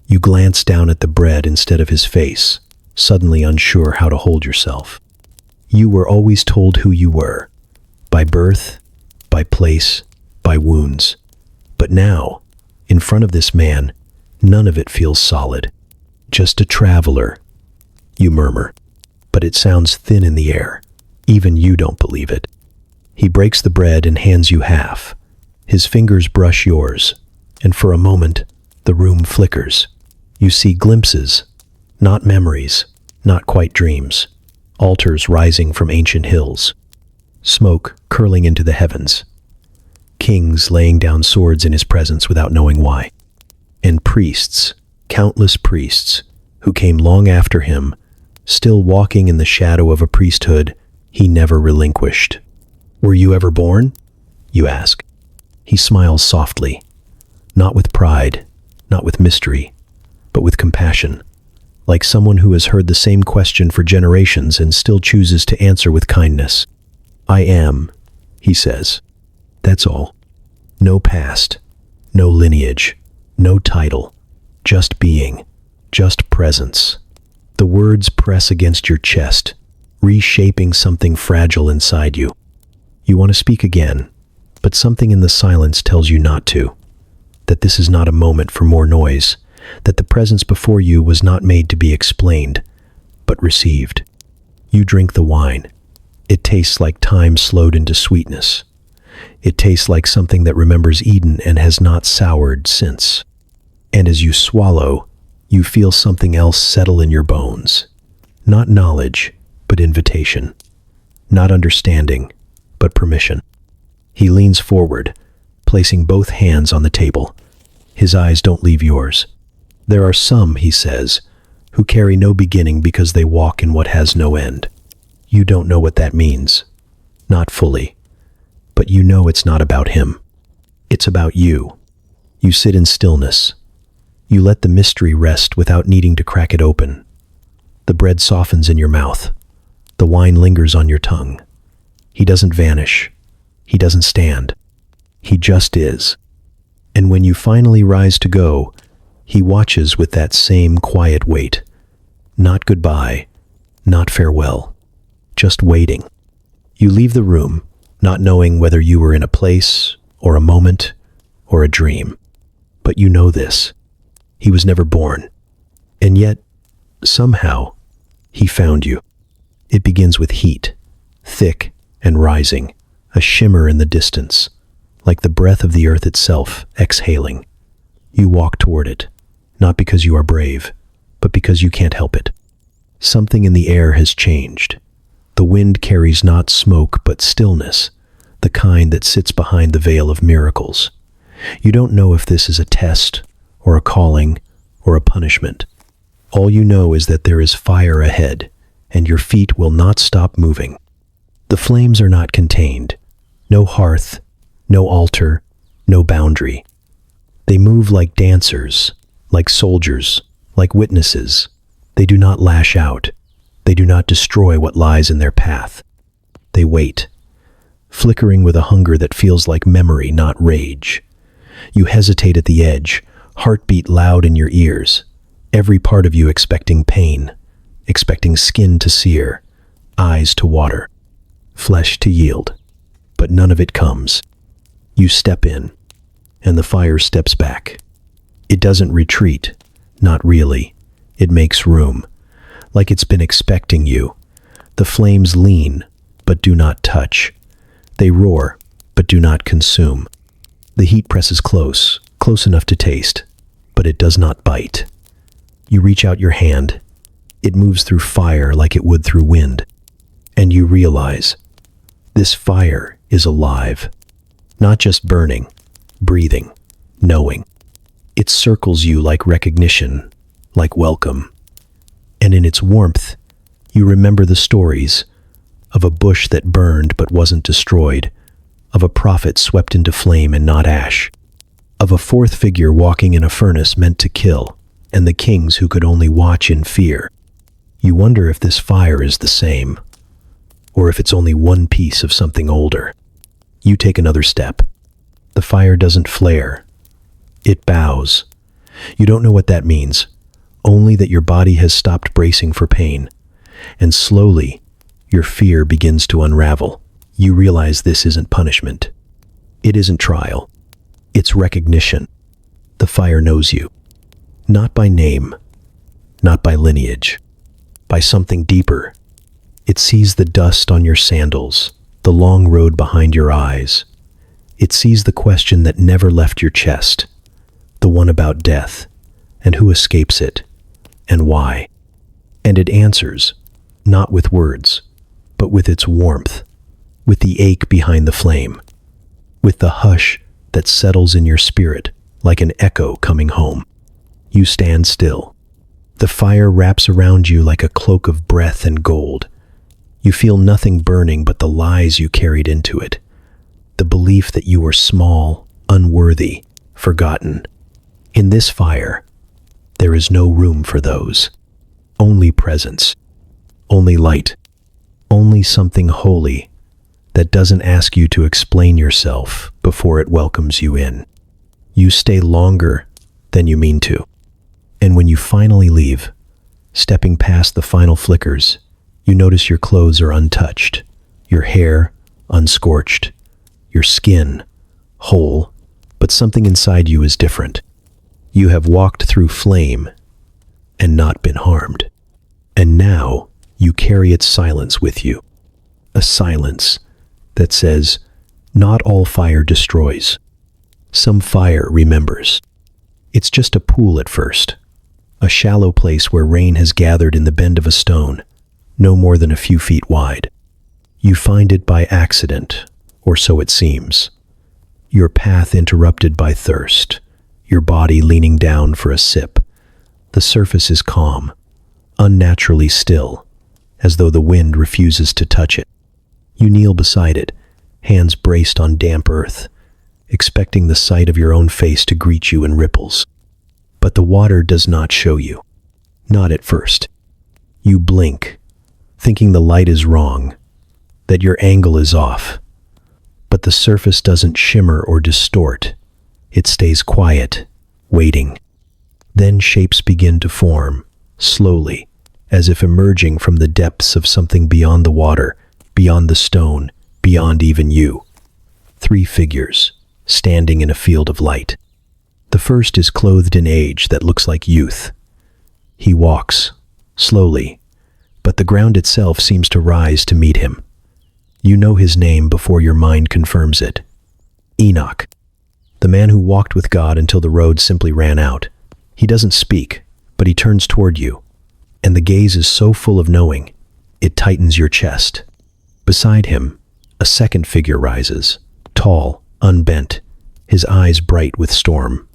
A: You glanced down at the bread instead of his face, suddenly unsure how to hold yourself. You were always told who you were, by birth, by place, by wounds. But now, in front of this man, none of it feels solid. Just a traveler, you murmur, but it sounds thin in the air. Even you don't believe it. He breaks the bread and hands you half. His fingers brush yours, and for a moment, the room flickers. You see glimpses, not memories, not quite dreams, altars rising from ancient hills, smoke curling into the heavens, kings laying down swords in his presence without knowing why, and priests, countless priests, who came long after him, still walking in the shadow of a priesthood he never relinquished. "Were you ever born?" you ask. He smiles softly, not with pride, not with mystery, but with compassion, like someone who has heard the same question for generations and still chooses to answer with kindness. "I am," he says. That's all. No past, no lineage, no title, just being, just presence. The words press against your chest, reshaping something fragile inside you. You want to speak again, but something in the silence tells you not to, that this is not a moment for more noise, that the presence before you was not made to be explained, but received. You drink the wine. It tastes like time slowed into sweetness. It tastes like something that remembers Eden and has not soured since. And as you swallow, you feel something else settle in your bones. Not knowledge, but invitation. Not understanding, but permission. He leans forward, placing both hands on the table. His eyes don't leave yours. There are some, he says, who carry no beginning because they walk in what has no end. You don't know what that means. Not fully. But you know it's not about him. It's about you. You sit in stillness. You let the mystery rest without needing to crack it open. The bread softens in your mouth. The wine lingers on your tongue. He doesn't vanish. He doesn't stand. He just is. And when you finally rise to go, he watches with that same quiet wait. Not goodbye, not farewell, just waiting. You leave the room, not knowing whether you were in a place, or a moment, or a dream. But you know this. He was never born. And yet, somehow, he found you. It begins with heat, thick and rising, a shimmer in the distance, like the breath of the earth itself exhaling. You walk toward it, not because you are brave, but because you can't help it. Something in the air has changed. The wind carries not smoke but stillness, the kind that sits behind the veil of miracles. You don't know if this is a test, or a calling, or a punishment. All you know is that there is fire ahead, and your feet will not stop moving. The flames are not contained. No hearth, no altar, no boundary. They move like dancers, like soldiers, like witnesses. They do not lash out. They do not destroy what lies in their path. They wait, flickering with a hunger that feels like memory, not rage. You hesitate at the edge, heartbeat loud in your ears, every part of you expecting pain, expecting skin to sear, eyes to water, flesh to yield. But none of it comes. You step in, and the fire steps back. It doesn't retreat, not really. It makes room, like it's been expecting you. The flames lean, but do not touch. They roar, but do not consume. The heat presses close, close enough to taste, but it does not bite. You reach out your hand. It moves through fire like it would through wind. And you realize, this fire is alive. Not just burning, breathing, knowing. It circles you like recognition, like welcome. And in its warmth, you remember the stories of a bush that burned but wasn't destroyed, of a prophet swept into flame and not ash, of a fourth figure walking in a furnace meant to kill, and the kings who could only watch in fear. You wonder if this fire is the same, or if it's only one piece of something older. You take another step. The fire doesn't flare. It bows. You don't know what that means, only that your body has stopped bracing for pain. And slowly, your fear begins to unravel. You realize this isn't punishment. It isn't trial. It's recognition. The fire knows you. Not by name, not by lineage, by something deeper. It sees the dust on your sandals, the long road behind your eyes. It sees the question that never left your chest, the one about death, and who escapes it, and why. And it answers, not with words, but with its warmth, with the ache behind the flame, with the hush that settles in your spirit like an echo coming home. You stand still. The fire wraps around you like a cloak of breath and gold. You feel nothing burning but the lies you carried into it, the belief that you were small, unworthy, forgotten. In this fire, there is no room for those. Only presence, only light, only something holy that doesn't ask you to explain yourself before it welcomes you in. You stay longer than you mean to. And when you finally leave, stepping past the final flickers, you notice your clothes are untouched, your hair unscorched, your skin whole, but something inside you is different. You have walked through flame and not been harmed. And now you carry its silence with you. A silence that says, not all fire destroys. Some fire remembers. It's just a pool at first, a shallow place where rain has gathered in the bend of a stone, no more than a few feet wide. You find it by accident, or so it seems. Your path interrupted by thirst, your body leaning down for a sip. The surface is calm, unnaturally still, as though the wind refuses to touch it. You kneel beside it, hands braced on damp earth, expecting the sight of your own face to greet you in ripples. But the water does not show you. Not at first. You blink, thinking the light is wrong, that your angle is off. But the surface doesn't shimmer or distort. It stays quiet, waiting. Then shapes begin to form, slowly, as if emerging from the depths of something beyond the water, beyond the stone, beyond even you. 3 figures, standing in a field of light. The first is clothed in age that looks like youth. He walks, slowly, but the ground itself seems to rise to meet him. You know his name before your mind confirms it. Enoch, the man who walked with God until the road simply ran out. He doesn't speak, but he turns toward you, and the gaze is so full of knowing, it tightens your chest. Beside him, A second figure rises, tall, unbent, his eyes bright with storm.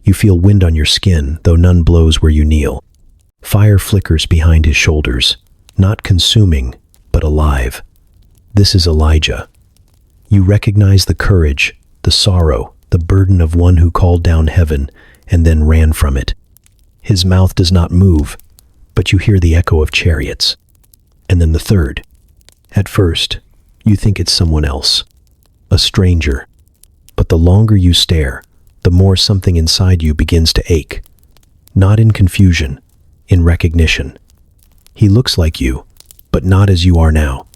A: You feel wind on your skin, though none blows where you kneel. Fire flickers behind his shoulders, not consuming, but alive. This is Elijah. You recognize the courage, the sorrow, the burden of one who called down heaven and then ran from it. His mouth does not move, but you hear the echo of chariots. And then the third. At first, you think it's someone else, a stranger. But the longer you stare, the more something inside you begins to ache. Not in confusion, in recognition. He looks like you, but not as you are now.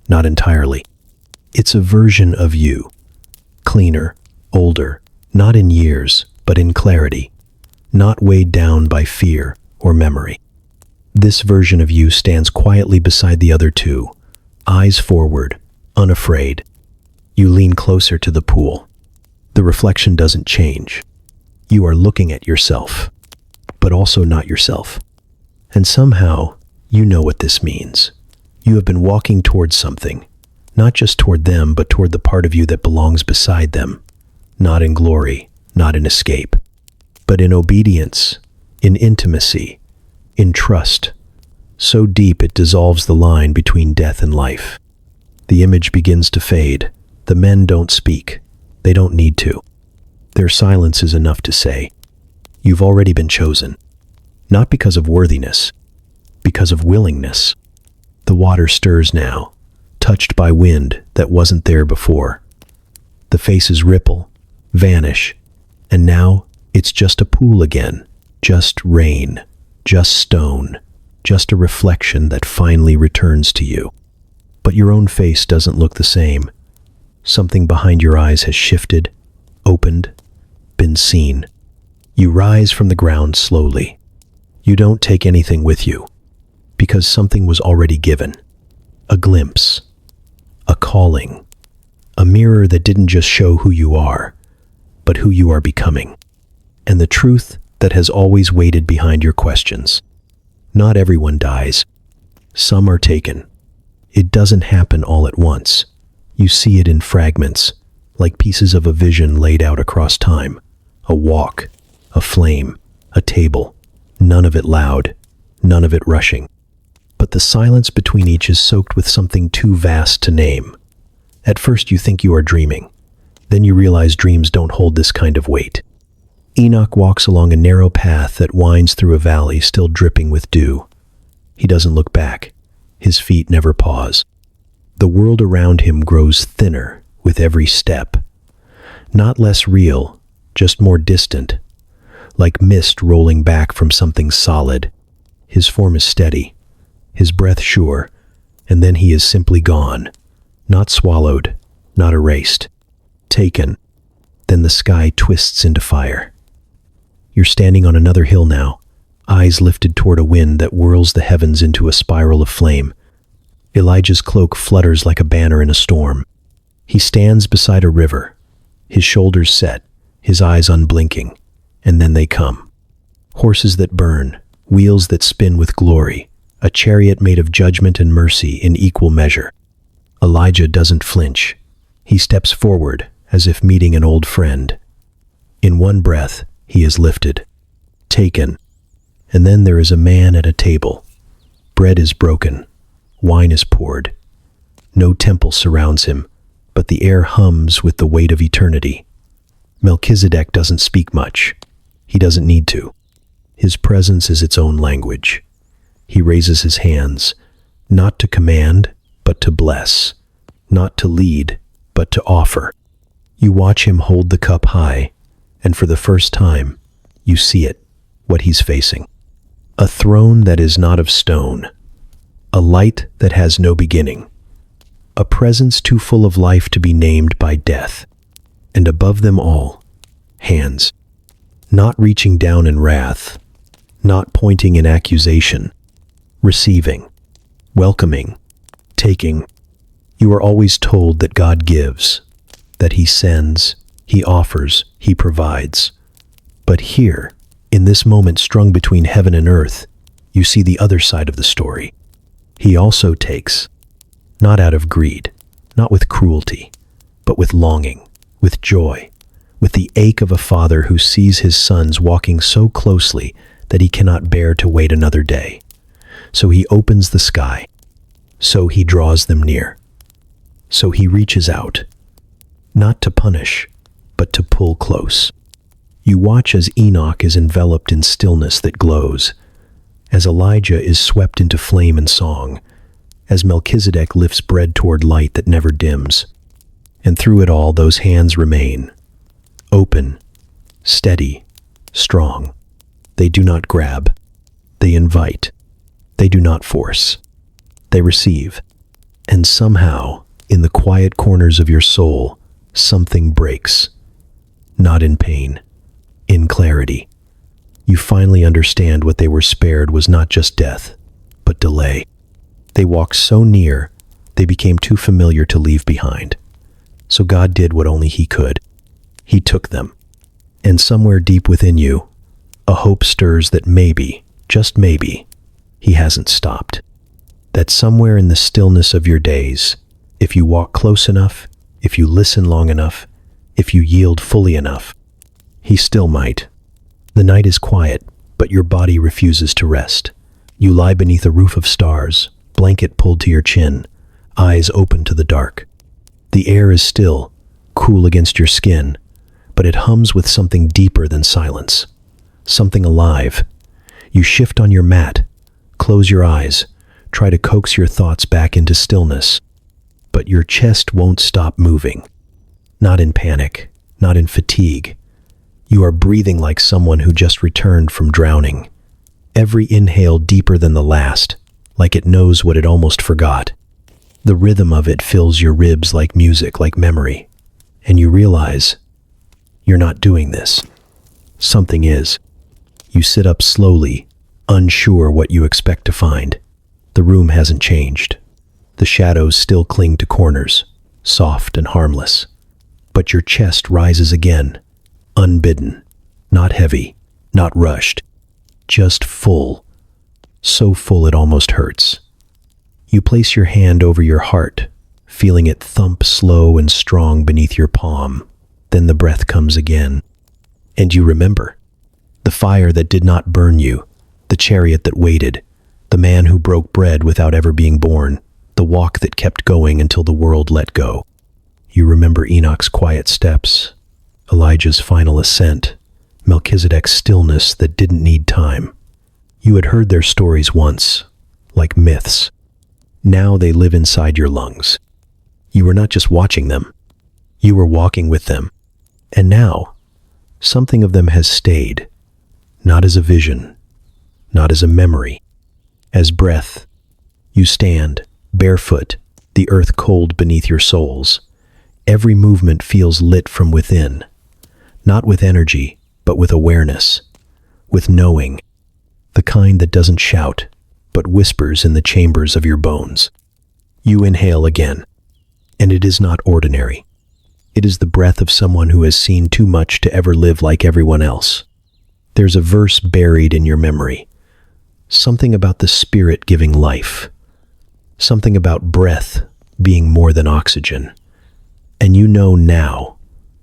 A: Not entirely. It's a version of you. Cleaner, older, not in years, but in clarity. Not weighed down by fear or memory. This version of you stands quietly beside the other two, eyes forward, unafraid. You lean closer to the pool. The reflection doesn't change. You are looking at yourself, but also not yourself. And somehow, you know what this means. You have been walking towards something, not just toward them, but toward the part of you that belongs beside them. Not in glory, not in escape, but in obedience, in intimacy, in trust, so deep it dissolves the line between death and life. The image begins to fade. The men don't speak. They don't need to. Their silence is enough to say, you've already been chosen. Not because of worthiness, because of willingness. The water stirs now, touched by wind that wasn't there before. The faces ripple, vanish, and now it's just a pool again, just rain, just stone, just a reflection that finally returns to you. But your own face doesn't look the same. Something behind your eyes has shifted, opened, been seen. You rise from the ground slowly. You don't take anything with you, because something was already given. A glimpse, a calling, a mirror that didn't just show who you are, but who you are becoming. And the truth that has always waited behind your questions. Not everyone dies. Some are taken. It doesn't happen all at once. You see it in fragments, like pieces of a vision laid out across time. A walk, a flame, a table. None of it loud, none of it rushing. But the silence between each is soaked with something too vast to name. At first you think you are dreaming. Then you realize dreams don't hold this kind of weight. Enoch walks along a narrow path that winds through a valley still dripping with dew. He doesn't look back. His feet never pause. The world around him grows thinner with every step. Not less real, just more distant. Like mist rolling back from something solid. His form is steady, his breath sure, and then he is simply gone. Not swallowed, not erased. Taken. Then the sky twists into fire. You're standing on another hill now, eyes lifted toward a wind that whirls the heavens into a spiral of flame. Elijah's cloak flutters like a banner in a storm. He stands beside a river, his shoulders set, his eyes unblinking, and then they come. Horses that burn, wheels that spin with glory, a chariot made of judgment and mercy in equal measure. Elijah doesn't flinch. He steps forward as if meeting an old friend. In one breath, he is lifted, taken, and then there is a man at a table. Bread is broken, wine is poured. No temple surrounds him, but the air hums with the weight of eternity. Melchizedek doesn't speak much. He doesn't need to. His presence is its own language. He raises his hands, not to command, but to bless, not to lead, but to offer. You watch him hold the cup high, and for the first time, you see it, what he's facing. A throne that is not of stone, a light that has no beginning, a presence too full of life to be named by death, and above them all, hands, not reaching down in wrath, not pointing in accusation, receiving, welcoming, taking. You are always told that God gives, that he sends, he offers, he provides. But here, in this moment strung between heaven and earth, you see the other side of the story. He also takes, not out of greed, not with cruelty, but with longing, with joy, with the ache of a father who sees his sons walking so closely that he cannot bear to wait another day. So he opens the sky. So he draws them near. So he reaches out, not to punish, but to pull close. You watch as Enoch is enveloped in stillness that glows, as Elijah is swept into flame and song, as Melchizedek lifts bread toward light that never dims. And through it all, those hands remain, open, steady, strong. They do not grab. They invite. They do not force. They receive. And somehow, in the quiet corners of your soul, something breaks. Not in pain, in clarity. You finally understand what they were spared was not just death, but delay. They walked so near, they became too familiar to leave behind. So God did what only He could. He took them. And somewhere deep within you, a hope stirs that maybe, just maybe, He hasn't stopped. That somewhere in the stillness of your days, if you walk close enough, if you listen long enough, if you yield fully enough, He still might. The night is quiet, but your body refuses to rest. You lie beneath a roof of stars, blanket pulled to your chin, eyes open to the dark. The air is still, cool against your skin, but it hums with something deeper than silence. Something alive. You shift on your mat, close your eyes, try to coax your thoughts back into stillness. But your chest won't stop moving. Not in panic, not in fatigue. You are breathing like someone who just returned from drowning. Every inhale deeper than the last, like it knows what it almost forgot. The rhythm of it fills your ribs like music, like memory. And you realize, you're not doing this. Something is. You sit up slowly, unsure what you expect to find. The room hasn't changed. The shadows still cling to corners, soft and harmless. But your chest rises again, unbidden, not heavy, not rushed, just full, so full it almost hurts. You place your hand over your heart, feeling it thump slow and strong beneath your palm. Then the breath comes again, and you remember. The fire that did not burn you, the chariot that waited, the man who broke bread without ever being born, the walk that kept going until the world let go. You remember Enoch's quiet steps, Elijah's final ascent, Melchizedek's stillness that didn't need time. You had heard their stories once, like myths. Now they live inside your lungs. You were not just watching them, you were walking with them. And now, something of them has stayed, not as a vision, not as a memory, as breath. You stand, barefoot, the earth cold beneath your soles. Every movement feels lit from within, not with energy, but with awareness, with knowing, the kind that doesn't shout, but whispers in the chambers of your bones. You inhale again, and it is not ordinary. It is the breath of someone who has seen too much to ever live like everyone else. There's a verse buried in your memory, something about the spirit giving life, something about breath being more than oxygen. And you know now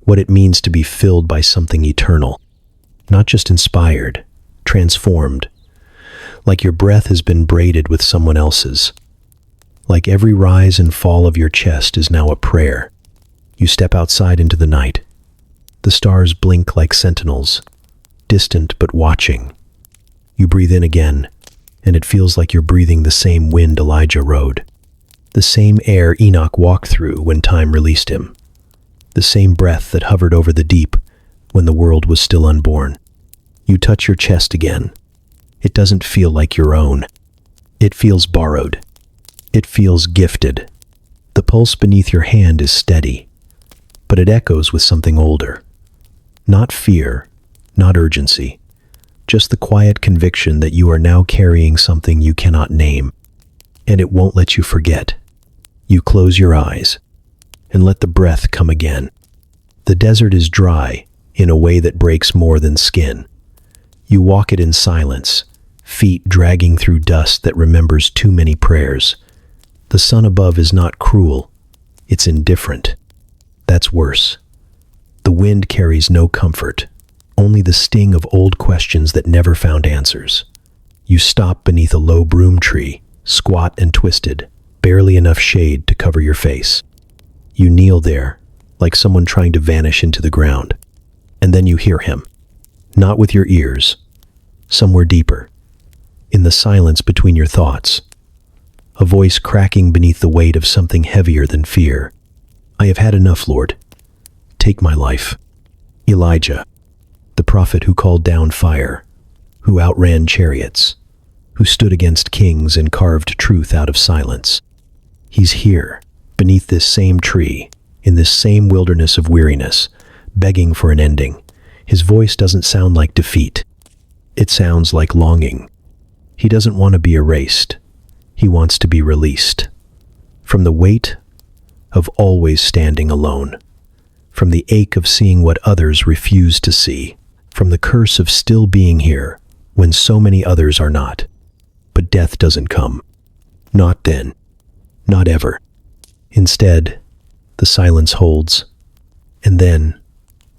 A: what it means to be filled by something eternal, not just inspired, transformed, like your breath has been braided with someone else's. Like every rise and fall of your chest is now a prayer. You step outside into the night. The stars blink like sentinels, distant but watching. You breathe in again, and it feels like you're breathing the same wind Elijah rode, the same air Enoch walked through when time released him, the same breath that hovered over the deep when the world was still unborn. You touch your chest again. It doesn't feel like your own. It feels borrowed. It feels gifted. The pulse beneath your hand is steady, but it echoes with something older. Not fear, not urgency, just the quiet conviction that you are now carrying something you cannot name, and it won't let you forget. You close your eyes and let the breath come again. The desert is dry in a way that breaks more than skin. You walk it in silence, feet dragging through dust that remembers too many prayers. The sun above is not cruel, It's indifferent. That's worse. The wind carries no comfort, only the sting of old questions that never found answers. You stop beneath a low broom tree, squat and twisted, barely enough shade to cover your face. You kneel there, like someone trying to vanish into the ground. And then you hear him. Not with your ears, somewhere deeper, in the silence between your thoughts. A voice cracking beneath the weight of something heavier than fear. I have had enough, Lord. Take my life. Elijah, the prophet who called down fire, who outran chariots, who stood against kings and carved truth out of silence. He's here, beneath this same tree, in this same wilderness of weariness, begging for an ending. His voice doesn't sound like defeat. It sounds like longing. He doesn't want to be erased. He wants to be released. From the weight of always standing alone. From the ache of seeing what others refuse to see. From the curse of still being here when so many others are not. But death doesn't come. Not then. Not ever. Instead, the silence holds. And then,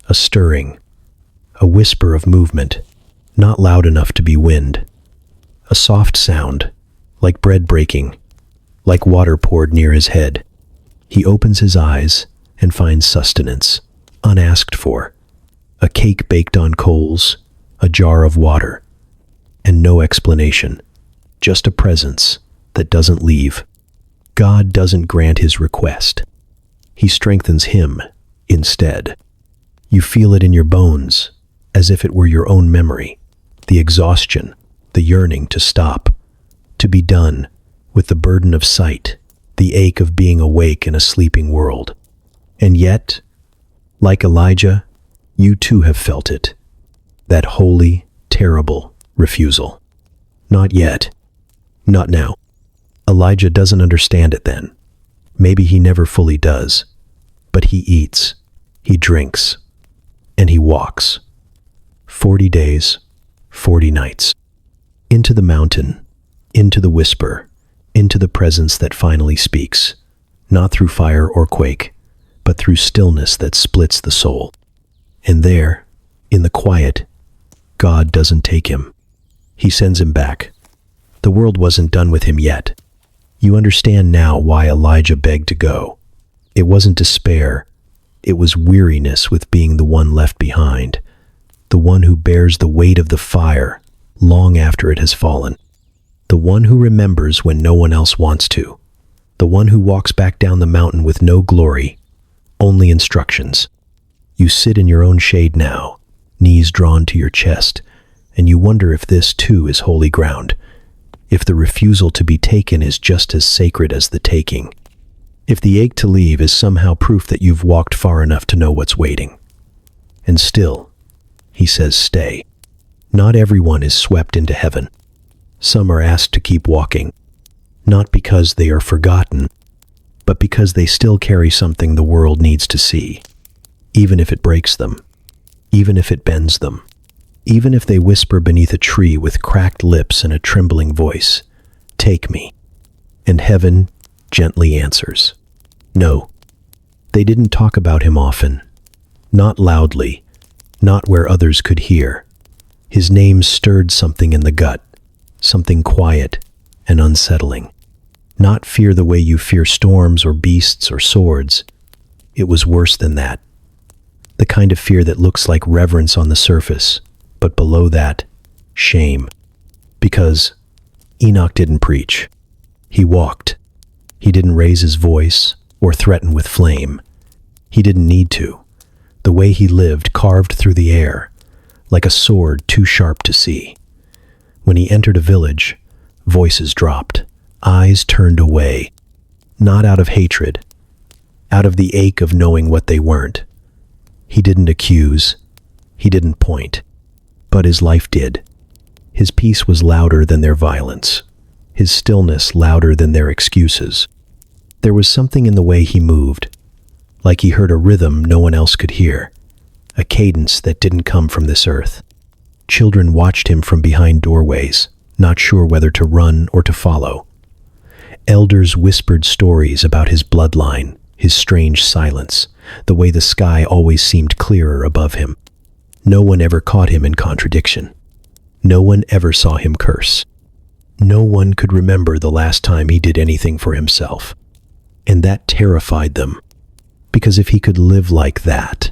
A: a stirring. A whisper of movement, not loud enough to be wind. A soft sound, like bread breaking, like water poured near his head. He opens his eyes and finds sustenance, unasked for. A cake baked on coals, a jar of water, and no explanation. Just a presence that doesn't leave. God doesn't grant his request. He strengthens him instead. You feel it in your bones, as if it were your own memory. The exhaustion, the yearning to stop, to be done with the burden of sight, the ache of being awake in a sleeping world. And yet, like Elijah, you too have felt it. That holy, terrible refusal. Not yet. Not now. Elijah doesn't understand it then. Maybe he never fully does. But he eats, he drinks, and he walks. 40 days, 40 nights. Into the mountain, into the whisper, into the presence that finally speaks, not through fire or quake, but through stillness that splits the soul. And there, in the quiet, God doesn't take him. He sends him back. The world wasn't done with him yet. You understand now why Elijah begged to go. It wasn't despair. It was weariness with being the one left behind, the one who bears the weight of the fire long after it has fallen, the one who remembers when no one else wants to, the one who walks back down the mountain with no glory, only instructions. You sit in your own shade now, knees drawn to your chest, and you wonder if this too is holy ground, if the refusal to be taken is just as sacred as the taking, if the ache to leave is somehow proof that you've walked far enough to know what's waiting. And still, he says stay. Not everyone is swept into heaven. Some are asked to keep walking, not because they are forgotten, but because they still carry something the world needs to see, even if it breaks them, even if it bends them, even if they whisper beneath a tree with cracked lips and a trembling voice, "Take me." And heaven gently answers, no. They didn't talk about him often, not loudly, not where others could hear. His name stirred something in the gut, something quiet and unsettling. Not fear the way you fear storms or beasts or swords. It was worse than that. The kind of fear that looks like reverence on the surface, but below that, shame. Because Enoch didn't preach. He walked. He didn't raise his voice or threaten with flame. He didn't need to. The way he lived carved through the air, like a sword too sharp to see. When he entered a village, voices dropped, eyes turned away, not out of hatred, out of the ache of knowing what they weren't. He didn't accuse, he didn't point, but his life did. His peace was louder than their violence, his stillness louder than their excuses. There was something in the way he moved, like he heard a rhythm no one else could hear, a cadence that didn't come from this earth. Children watched him from behind doorways, not sure whether to run or to follow. Elders whispered stories about his bloodline, his strange silence, the way the sky always seemed clearer above him. No one ever caught him in contradiction. No one ever saw him curse. No one could remember the last time he did anything for himself. And that terrified them, because if he could live like that,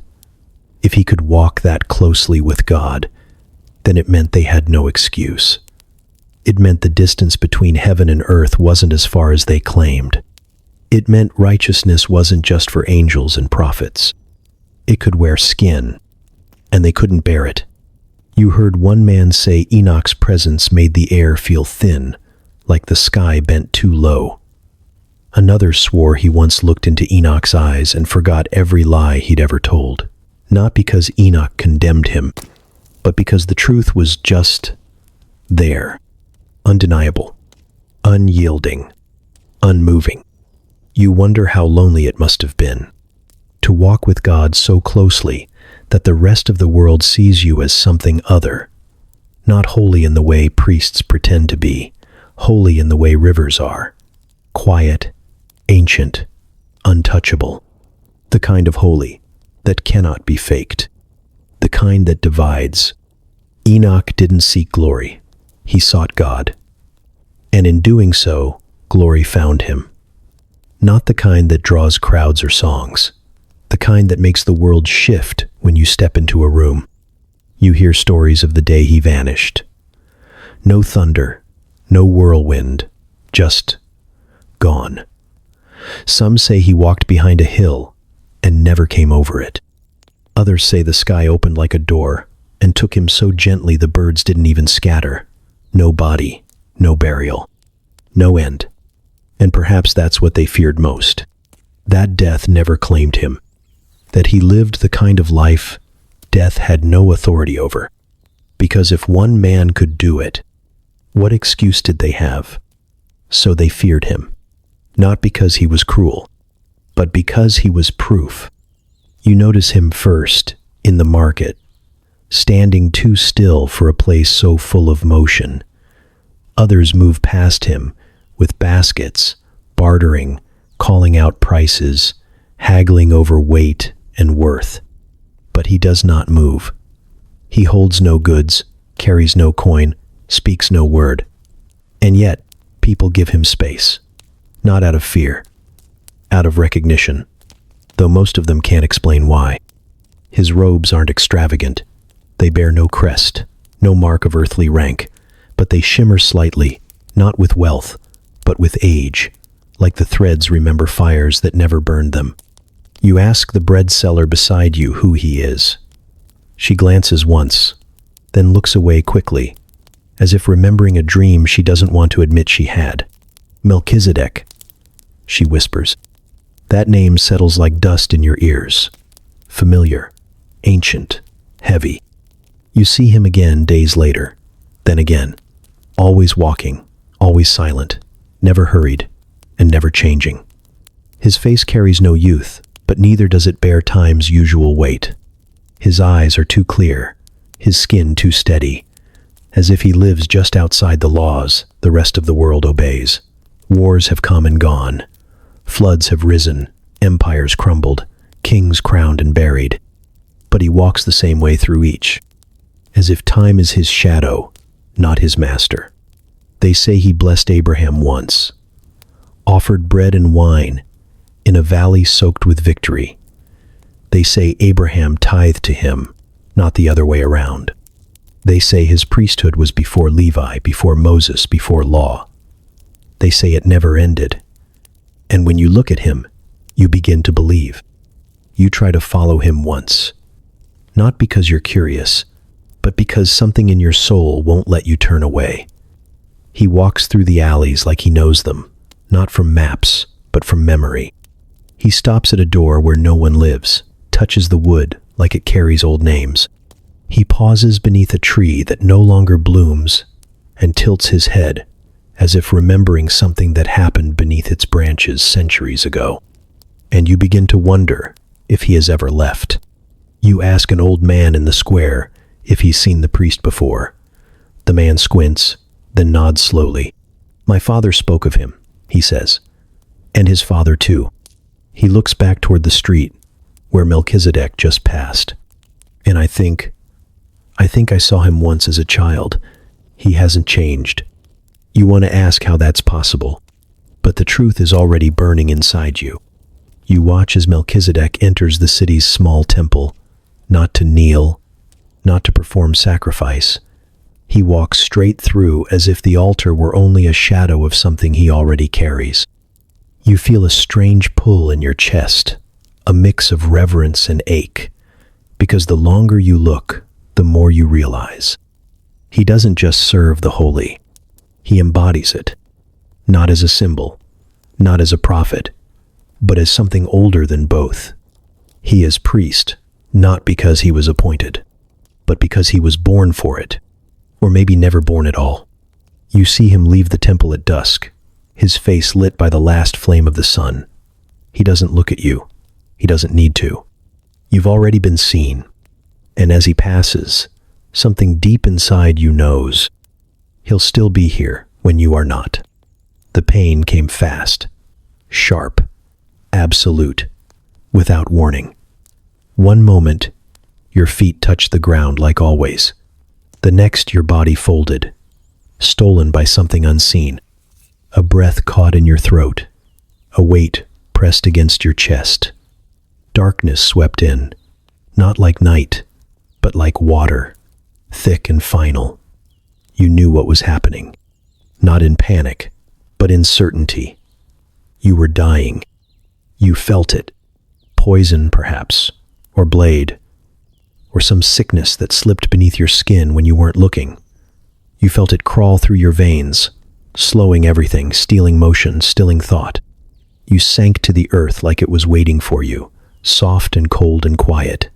A: if he could walk that closely with God, then it meant they had no excuse. It meant the distance between heaven and earth wasn't as far as they claimed. It meant righteousness wasn't just for angels and prophets. It could wear skin, and they couldn't bear it. You heard one man say Enoch's presence made the air feel thin, like the sky bent too low. Another swore he once looked into Enoch's eyes and forgot every lie he'd ever told, not because Enoch condemned him, but because the truth was just there, undeniable, unyielding, unmoving. You wonder how lonely it must have been to walk with God so closely that the rest of the world sees you as something other, not holy in the way priests pretend to be, holy in the way rivers are, quiet, ancient, untouchable, the kind of holy that cannot be faked, the kind that divides. Enoch didn't seek glory, he sought God, and in doing so, glory found him. Not the kind that draws crowds or songs, the kind that makes the world shift when you step into a room. You hear stories of the day he vanished. No thunder, no whirlwind, just gone. Some say he walked behind a hill and never came over it. Others say the sky opened like a door and took him so gently the birds didn't even scatter. No body, no burial, no end. And perhaps that's what they feared most. That death never claimed him. That he lived the kind of life death had no authority over. Because if one man could do it, what excuse did they have? So they feared him. Not because he was cruel, but because he was proof. You notice him first in the market, standing too still for a place so full of motion. Others move past him with baskets, bartering, calling out prices, haggling over weight and worth. But he does not move. He holds no goods, carries no coin, speaks no word. And yet, people give him space. Not out of fear, out of recognition, though most of them can't explain why. His robes aren't extravagant. They bear no crest, no mark of earthly rank, but they shimmer slightly, not with wealth, but with age, like the threads remember fires that never burned them. You ask the bread seller beside you who he is. She glances once, then looks away quickly, as if remembering a dream she doesn't want to admit she had. Melchizedek, she whispers. That name settles like dust in your ears. Familiar, ancient, heavy. You see him again days later, then again, always walking, always silent, never hurried, and never changing. His face carries no youth, but neither does it bear time's usual weight. His eyes are too clear, his skin too steady, as if he lives just outside the laws the rest of the world obeys. Wars have come and gone. Floods have risen, empires crumbled, kings crowned and buried. But he walks the same way through each, as if time is his shadow, not his master. They say he blessed Abraham once, offered bread and wine in a valley soaked with victory. They say Abraham tithed to him, not the other way around. They say his priesthood was before Levi, before Moses, before law. They say it never ended. And when you look at him, you begin to believe. You try to follow him once, not because you're curious, but because something in your soul won't let you turn away. He walks through the alleys like he knows them, not from maps, but from memory. He stops at a door where no one lives, touches the wood like it carries old names. He pauses beneath a tree that no longer blooms and tilts his head, as if remembering something that happened beneath its branches centuries ago. And you begin to wonder if he has ever left. You ask an old man in the square if he's seen the priest before. The man squints, then nods slowly. My father spoke of him, he says, and his father too. He looks back toward the street where Melchizedek just passed. And I think I saw him once as a child. He hasn't changed. You want to ask how that's possible, but the truth is already burning inside you. You watch as Melchizedek enters the city's small temple, not to kneel, not to perform sacrifice. He walks straight through as if the altar were only a shadow of something he already carries. You feel a strange pull in your chest, a mix of reverence and ache, because the longer you look, the more you realize. He doesn't just serve the holy, he embodies it, not as a symbol, not as a prophet, but as something older than both. He is priest, not because he was appointed, but because he was born for it, or maybe never born at all. You see him leave the temple at dusk, his face lit by the last flame of the sun. He doesn't look at you. He doesn't need to. You've already been seen, and as he passes, something deep inside you knows he'll still be here when you are not. The pain came fast, sharp, absolute, without warning. One moment, your feet touched the ground like always. The next, your body folded, stolen by something unseen. A breath caught in your throat, a weight pressed against your chest. Darkness swept in, not like night, but like water, thick and final. You knew what was happening, not in panic, but in certainty. You were dying. You felt it. Poison, perhaps, or blade, or some sickness that slipped beneath your skin when you weren't looking. You felt it crawl through your veins, slowing everything, stealing motion, stilling thought. You sank to the earth like it was waiting for you, soft and cold and quiet.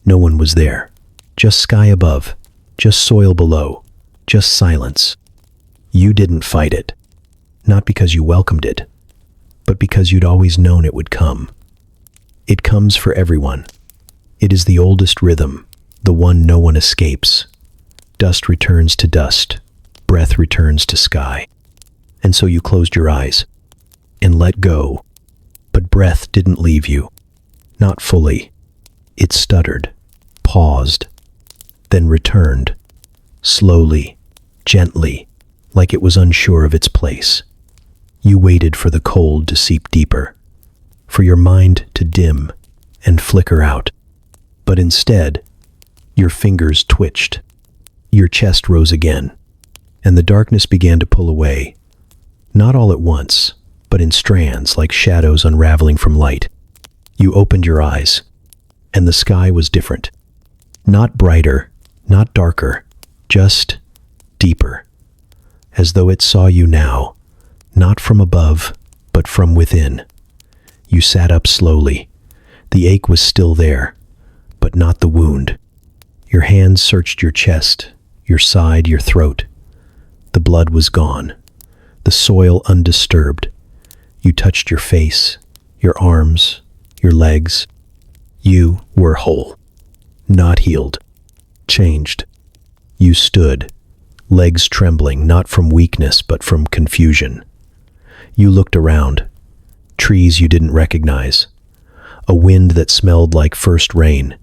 A: No one was there. Just sky above, just soil below, just silence. You didn't fight it, not because you welcomed it, but because you'd always known it would come. It comes for everyone. It is the oldest rhythm, the one no one escapes. Dust returns to dust, breath returns to sky. And so you closed your eyes and let go. But breath didn't leave you. Not fully. It stuttered, paused, then returned, slowly, gently, like it was unsure of its place. You waited for the cold to seep deeper, for your mind to dim and flicker out. But instead, your fingers twitched. Your chest rose again, and the darkness began to pull away, not all at once, but in strands like shadows unraveling from light. You opened your eyes, and the sky was different. Not brighter, not darker, just deeper, as though it saw you now, not from above, but from within. You sat up slowly. The ache was still there, but not the wound. Your hands searched your chest, your side, your throat. The blood was gone, the soil undisturbed. You touched your face, your arms, your legs. You were whole, not healed, changed. You stood, legs trembling, not from weakness, but from confusion. You looked around, trees you didn't recognize, a wind that smelled like first rain.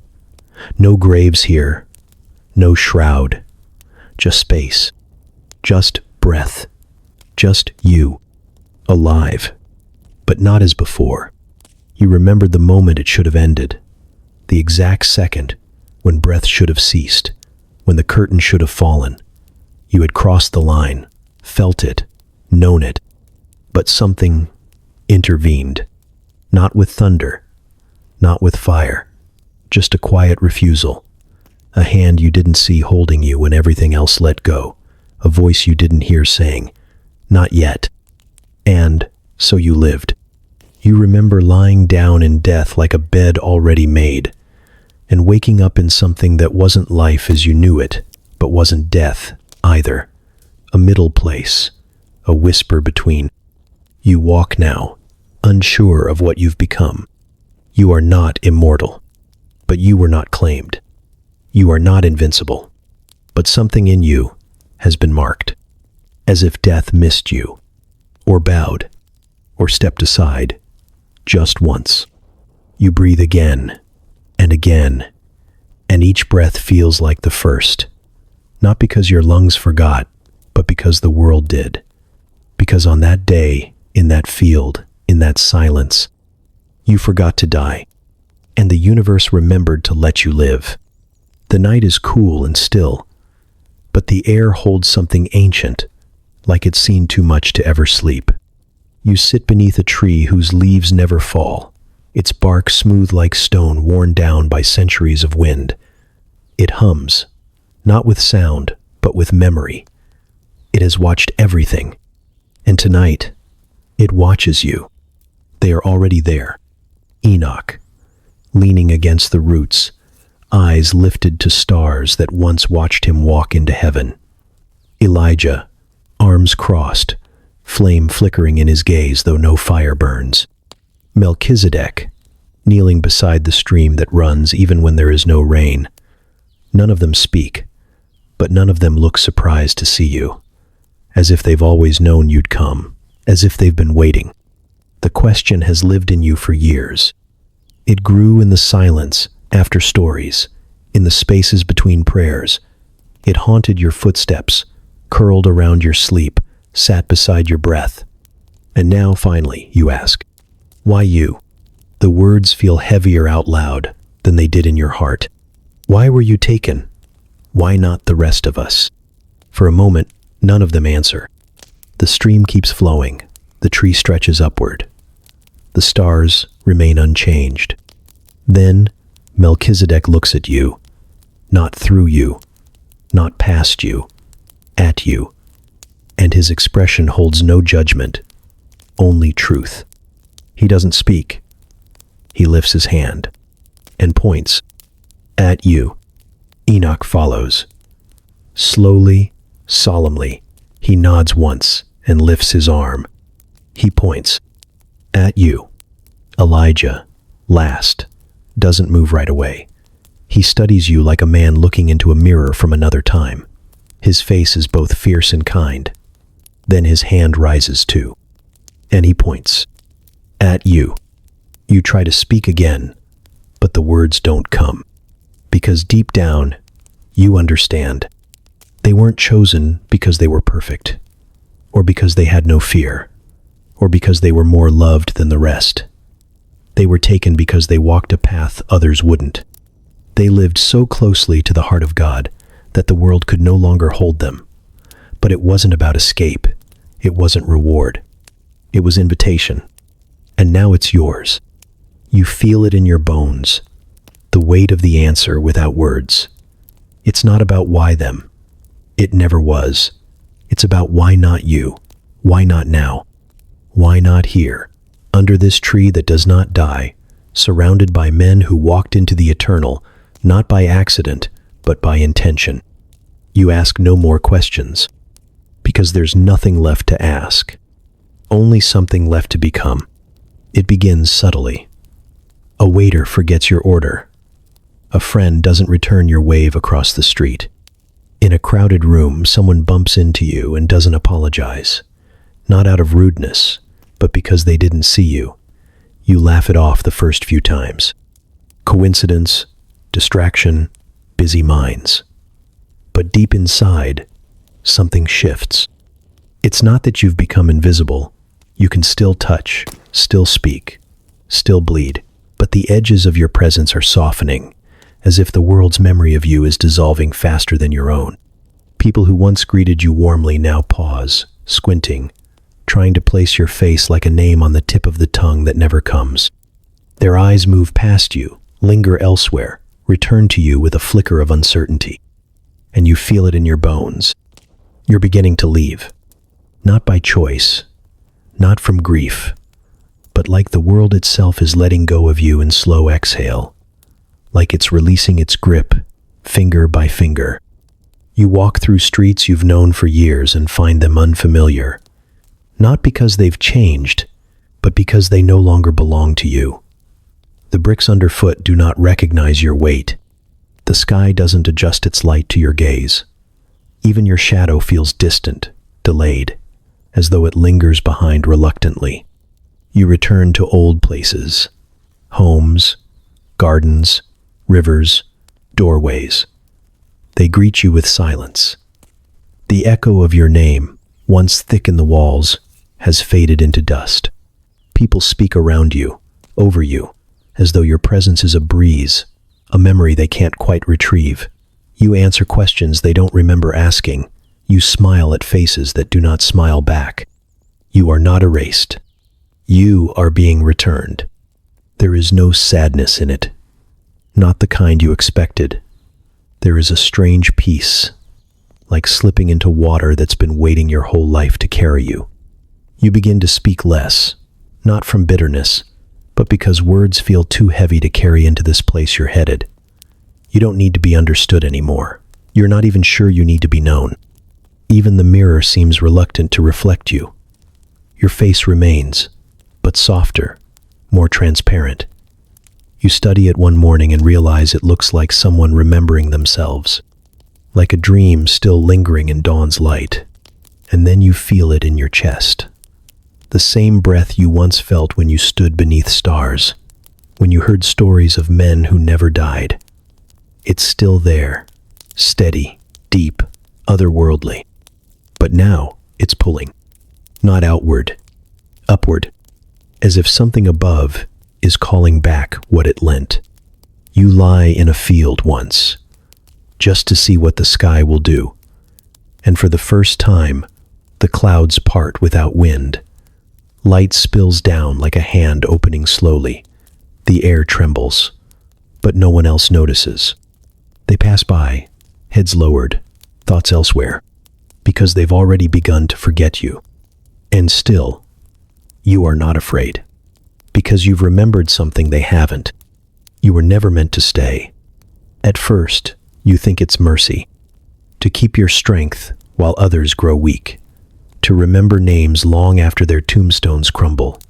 A: No graves here, no shroud, just space, just breath, just you, alive, but not as before. You remembered the moment it should have ended, the exact second when breath should have ceased, when the curtain should have fallen. You had crossed the line, felt it, known it, but something intervened, not with thunder, not with fire, just a quiet refusal, a hand you didn't see holding you when everything else let go, a voice you didn't hear saying, "Not yet." And so you lived. You remember lying down in death like a bed already made, and waking up in something that wasn't life as you knew it, but wasn't death either. A middle place, a whisper between. You walk now, unsure of what you've become. You are not immortal, but you were not claimed. You are not invincible, but something in you has been marked, as if death missed you, or bowed, or stepped aside, just once. You breathe again and again, and each breath feels like the first. Not because your lungs forgot, but because the world did. Because on that day, in that field, in that silence, you forgot to die, and the universe remembered to let you live. The night is cool and still, but the air holds something ancient, like it's seen too much to ever sleep. You sit beneath a tree whose leaves never fall, its bark smooth like stone worn down by centuries of wind. It hums, not with sound, but with memory. It has watched everything, and tonight, it watches you. They are already there. Enoch, leaning against the roots, eyes lifted to stars that once watched him walk into heaven. Elijah, arms crossed, flame flickering in his gaze though no fire burns. Melchizedek, kneeling beside the stream that runs even when there is no rain. None of them speak, but none of them look surprised to see you, as if they've always known you'd come, as if they've been waiting. The question has lived in you for years. It grew in the silence, after stories, in the spaces between prayers. It haunted your footsteps, curled around your sleep, sat beside your breath. And now, finally, you ask, why you? The words feel heavier out loud than they did in your heart. Why were you taken? Why not the rest of us? For a moment, none of them answer. The stream keeps flowing. The tree stretches upward. The stars remain unchanged. Then, Melchizedek looks at you, not through you, not past you, at you, and his expression holds no judgment, only truth. He doesn't speak. He lifts his hand and points at you. Enoch follows. Slowly, solemnly, he nods once and lifts his arm. He points at you. Elijah, last, doesn't move right away. He studies you like a man looking into a mirror from another time. His face is both fierce and kind. Then his hand rises too, and he points at you. You try to speak again, but the words don't come. Because deep down, you understand. They weren't chosen because they were perfect, or because they had no fear, or because they were more loved than the rest. They were taken because they walked a path others wouldn't. They lived so closely to the heart of God that the world could no longer hold them. But it wasn't about escape. It wasn't reward. It was invitation. And now it's yours. You feel it in your bones, the weight of the answer without words. It's not about why them. It never was. It's about why not you? Why not now? Why not here, under this tree that does not die, surrounded by men who walked into the eternal, not by accident, but by intention? You ask no more questions, because there's nothing left to ask, only something left to become. It begins subtly. A waiter forgets your order. A friend doesn't return your wave across the street. In a crowded room, someone bumps into you and doesn't apologize. Not out of rudeness, but because they didn't see you. You laugh it off the first few times. Coincidence, distraction, busy minds. But deep inside, something shifts. It's not that you've become invisible. You can still touch, still speak, still bleed. But the edges of your presence are softening, as if the world's memory of you is dissolving faster than your own. People who once greeted you warmly now pause, squinting, trying to place your face like a name on the tip of the tongue that never comes. Their eyes move past you, linger elsewhere, return to you with a flicker of uncertainty. And you feel it in your bones. You're beginning to leave. Not by choice, not from grief, but like the world itself is letting go of you in slow exhale, like it's releasing its grip, finger by finger. You walk through streets you've known for years and find them unfamiliar, not because they've changed, but because they no longer belong to you. The bricks underfoot do not recognize your weight. The sky doesn't adjust its light to your gaze. Even your shadow feels distant, delayed, as though it lingers behind reluctantly. You return to old places, homes, gardens, rivers, doorways. They greet you with silence. The echo of your name, once thick in the walls, has faded into dust. People speak around you, over you, as though your presence is a breeze, a memory they can't quite retrieve. You answer questions they don't remember asking. You smile at faces that do not smile back. You are not erased. You are being returned. There is no sadness in it, not the kind you expected. There is a strange peace, like slipping into water that's been waiting your whole life to carry you. You begin to speak less, not from bitterness, but because words feel too heavy to carry into this place you're headed. You don't need to be understood anymore. You're not even sure you need to be known. Even the mirror seems reluctant to reflect you. Your face remains, but softer, more transparent. You study it one morning and realize it looks like someone remembering themselves, like a dream still lingering in dawn's light. And then you feel it in your chest. The same breath you once felt when you stood beneath stars, when you heard stories of men who never died. It's still there, steady, deep, otherworldly. But now it's pulling, not outward, upward, as if something above is calling back what it lent. You lie in a field once, just to see what the sky will do. And for the first time, the clouds part without wind. Light spills down like a hand opening slowly. The air trembles, but no one else notices. They pass by, heads lowered, thoughts elsewhere, because they've already begun to forget you. And still, you are not afraid, because you've remembered something they haven't. You were never meant to stay. At first, you think it's mercy, to keep your strength while others grow weak, to remember names long after their tombstones crumble,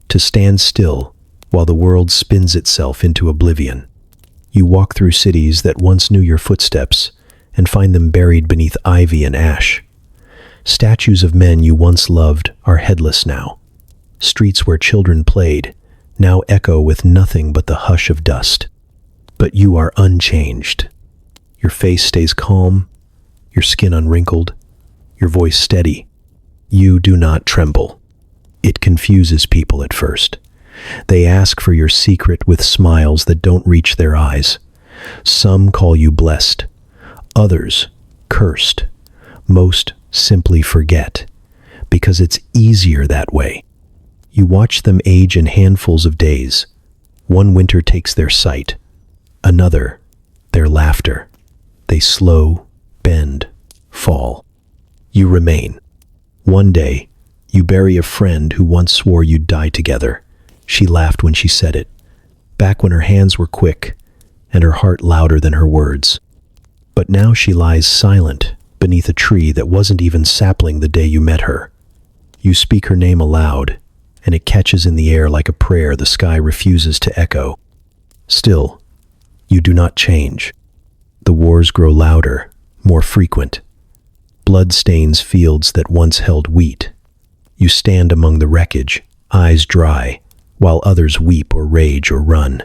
A: to stand still while the world spins itself into oblivion. You walk through cities that once knew your footsteps and find them buried beneath ivy and ash. Statues of men you once loved are headless now. Streets where children played now echo with nothing but the hush of dust. But you are unchanged. Your face stays calm, your skin unwrinkled, your voice steady. You do not tremble. It confuses people at first. They ask for your secret with smiles that don't reach their eyes. Some call you blessed, others cursed. Most simply forget, because it's easier that way. You watch them age in handfuls of days. One winter takes their sight, another, their laughter. They slow, bend, fall. You remain. One day, you bury a friend who once swore you'd die together. She laughed when she said it, back when her hands were quick and her heart louder than her words. But now she lies silent beneath a tree that wasn't even sapling the day you met her. You speak her name aloud, and it catches in the air like a prayer the sky refuses to echo. Still, you do not change. The wars grow louder, more frequent. Blood stains fields that once held wheat. You stand among the wreckage, eyes dry, while others weep or rage or run.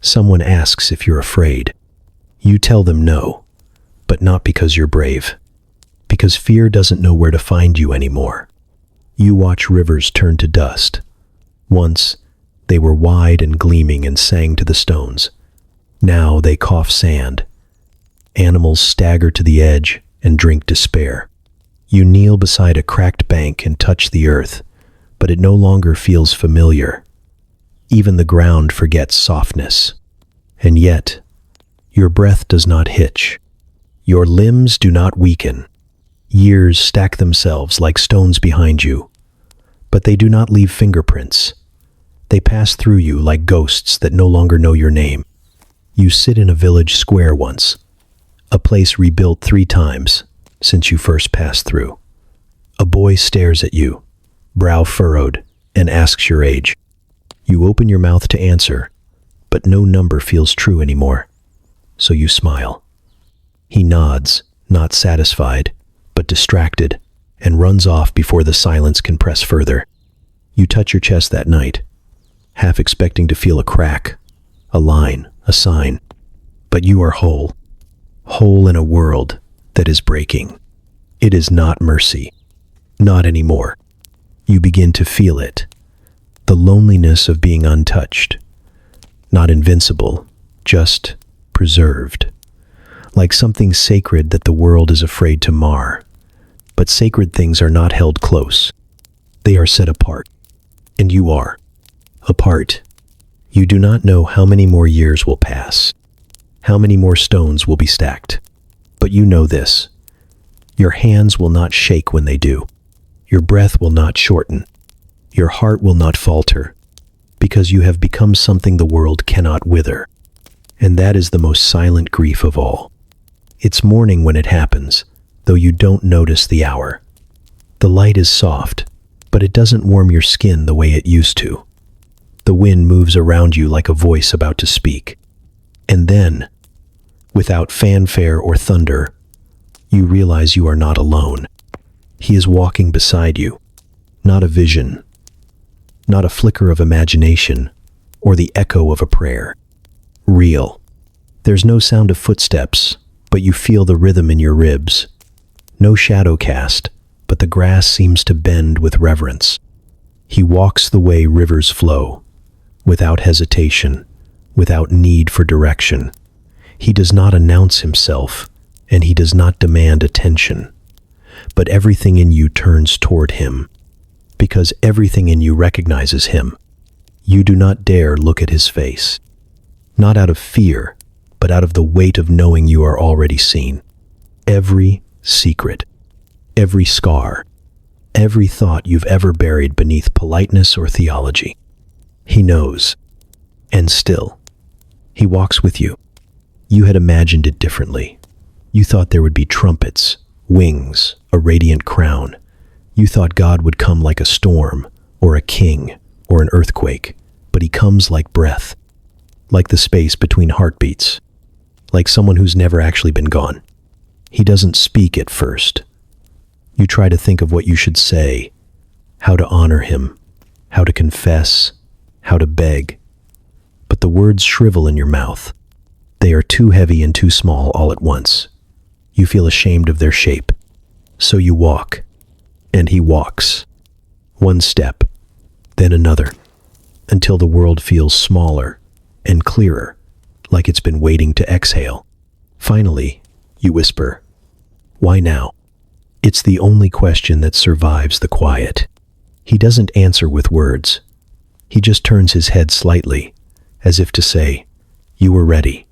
A: Someone asks if you're afraid. You tell them no, but not because you're brave. Because fear doesn't know where to find you anymore. You watch rivers turn to dust. Once, they were wide and gleaming and sang to the stones. Now they cough sand. Animals stagger to the edge and drink despair. You kneel beside a cracked bank and touch the earth, but it no longer feels familiar. Even the ground forgets softness. And yet, your breath does not hitch. Your limbs do not weaken. Years stack themselves like stones behind you, but they do not leave fingerprints. They pass through you like ghosts that no longer know your name. You sit in a village square once, a place rebuilt 3 times since you first passed through. A boy stares at you, brow furrowed, and asks your age. You open your mouth to answer, but no number feels true anymore, so you smile. He nods, not satisfied, but distracted, and runs off before the silence can press further. You touch your chest that night, half expecting to feel a crack, a line, a sign. But you are whole, whole in a world that is breaking. It is not mercy, not anymore. You begin to feel it, the loneliness of being untouched, not invincible, just preserved, like something sacred that the world is afraid to mar. But sacred things are not held close. They are set apart, and you are apart. You do not know how many more years will pass, how many more stones will be stacked. But you know this: your hands will not shake when they do. Your breath will not shorten. Your heart will not falter, because you have become something the world cannot wither. And that is the most silent grief of all. It's morning when it happens, though you don't notice the hour. The light is soft, but it doesn't warm your skin the way it used to. The wind moves around you like a voice about to speak. And then, without fanfare or thunder, you realize you are not alone. He is walking beside you, not a vision, not a flicker of imagination, or the echo of a prayer. Real. There's no sound of footsteps, but you feel the rhythm in your ribs. No shadow cast, but the grass seems to bend with reverence. He walks the way rivers flow, without hesitation, without need for direction. He does not announce himself, and he does not demand attention. But everything in you turns toward him, because everything in you recognizes him. You do not dare look at his face, not out of fear, but out of the weight of knowing you are already seen. Every secret, every scar, every thought you've ever buried beneath politeness or theology. He knows, and still, he walks with you. You had imagined it differently. You thought there would be trumpets, wings, a radiant crown. You thought God would come like a storm, or a king, or an earthquake, but he comes like breath, like the space between heartbeats, like someone who's never actually been gone. He doesn't speak at first. You try to think of what you should say, how to honor him, how to confess, how to beg. But the words shrivel in your mouth. They are too heavy and too small all at once. You feel ashamed of their shape. So you walk, and he walks. One step, then another, until the world feels smaller and clearer, like it's been waiting to exhale. Finally, you whisper, "Why now?" It's the only question that survives the quiet. He doesn't answer with words. He just turns his head slightly, as if to say, "You were ready."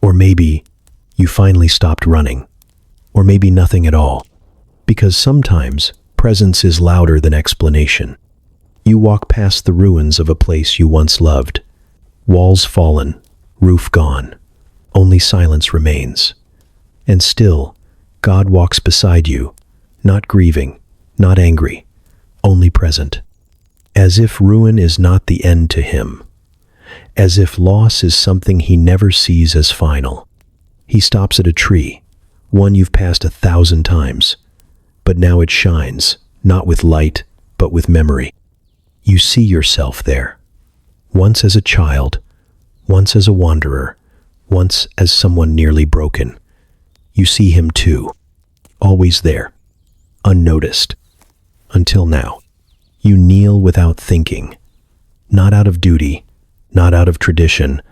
A: Or maybe, "You finally stopped running." Or maybe nothing at all. Because sometimes, presence is louder than explanation. You walk past the ruins of a place you once loved. Walls fallen, roof gone. Only silence remains. And still, God walks beside you, not grieving, not angry, only present. As if ruin is not the end to him. As if loss is something he never sees as final. He stops at a tree, one you've passed 1,000 times, but now it shines, not with light, but with memory. You see yourself there, once as a child, once as a wanderer, once as someone nearly broken. You see him too, always there, unnoticed, until now. You kneel without thinking, not out of duty, not out of tradition,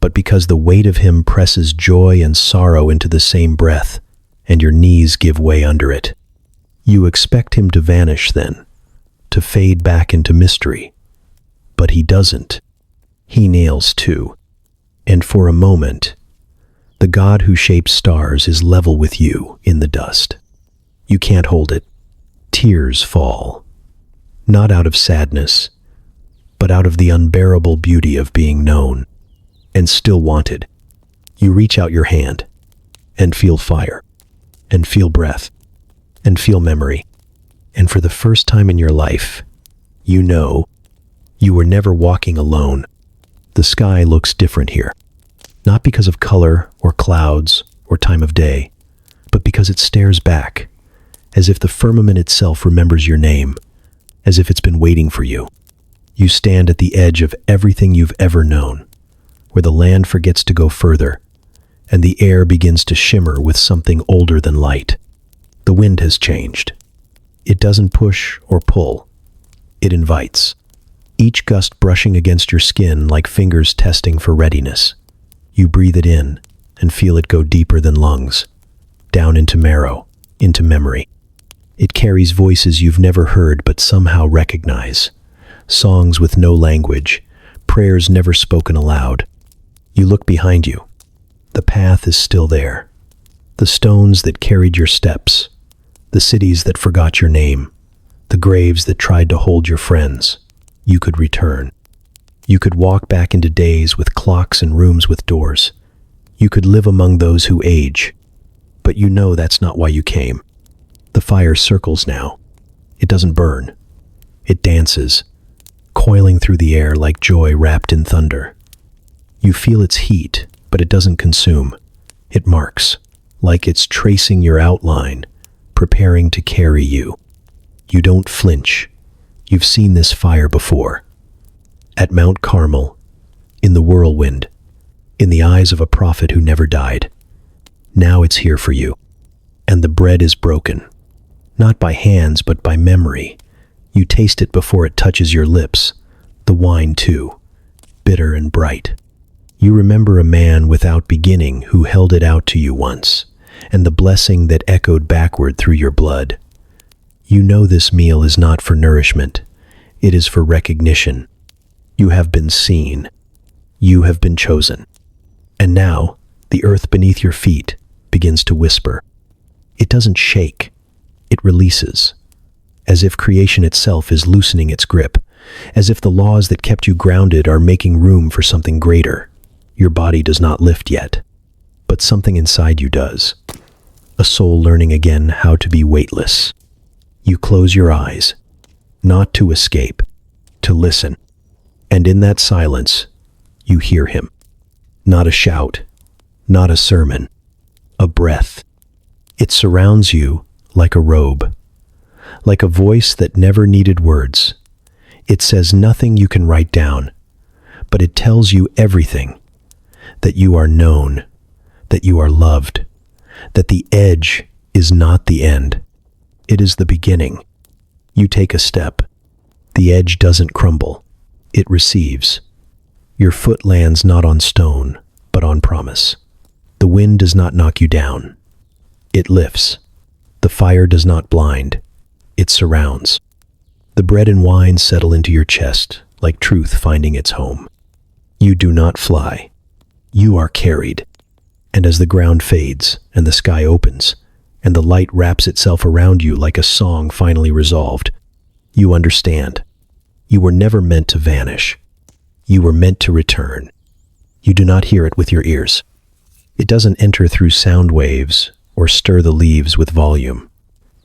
A: but because the weight of him presses joy and sorrow into the same breath, and your knees give way under it. You expect him to vanish then, to fade back into mystery. But he doesn't. He nails too. And for a moment, the God who shapes stars is level with you in the dust. You can't hold it. Tears fall. Not out of sadness, but out of the unbearable beauty of being known and still wanted. You reach out your hand and feel fire, and feel breath, and feel memory. And for the first time in your life, you know you were never walking alone. The sky looks different here, not because of color or clouds or time of day, but because it stares back, as if the firmament itself remembers your name, as if it's been waiting for you. You stand at the edge of everything you've ever known, where the land forgets to go further, and the air begins to shimmer with something older than light. The wind has changed. It doesn't push or pull. It invites, each gust brushing against your skin like fingers testing for readiness. You breathe it in and feel it go deeper than lungs, down into marrow, into memory. It carries voices you've never heard but somehow recognize, songs with no language, prayers never spoken aloud. You look behind you. The path is still there. The stones that carried your steps, the cities that forgot your name, the graves that tried to hold your friends. You could return. You could walk back into days with clocks and rooms with doors. You could live among those who age. But you know that's not why you came. The fire circles now. It doesn't burn. It dances, coiling through the air like joy wrapped in thunder. You feel its heat, but it doesn't consume. It marks, like it's tracing your outline, preparing to carry you. You don't flinch. You've seen this fire before. At Mount Carmel, in the whirlwind, in the eyes of a prophet who never died. Now it's here for you. And the bread is broken. Not by hands, but by memory. You taste it before it touches your lips. The wine, too, bitter and bright. You remember a man without beginning who held it out to you once, and the blessing that echoed backward through your blood. You know this meal is not for nourishment. It is for recognition. You have been seen. You have been chosen. And now, the earth beneath your feet begins to whisper. It doesn't shake. It releases, as if creation itself is loosening its grip, as if the laws that kept you grounded are making room for something greater. Your body does not lift yet, but something inside you does. A soul learning again how to be weightless. You close your eyes, not to escape, to listen. And in that silence, you hear him. Not a shout, not a sermon, a breath. It surrounds you like a robe, like a voice that never needed words. It says nothing you can write down, but it tells you everything. That you are known, that you are loved, that the edge is not the end. It is the beginning. You take a step. The edge doesn't crumble. It receives. Your foot lands not on stone, but on promise. The wind does not knock you down. It lifts. The fire does not blind. It surrounds. The bread and wine settle into your chest, like truth finding its home. You do not fly. You are carried. And as the ground fades and the sky opens, and the light wraps itself around you like a song finally resolved, you understand. You were never meant to vanish. You were meant to return. You do not hear it with your ears. It doesn't enter through sound waves or stir the leaves with volume.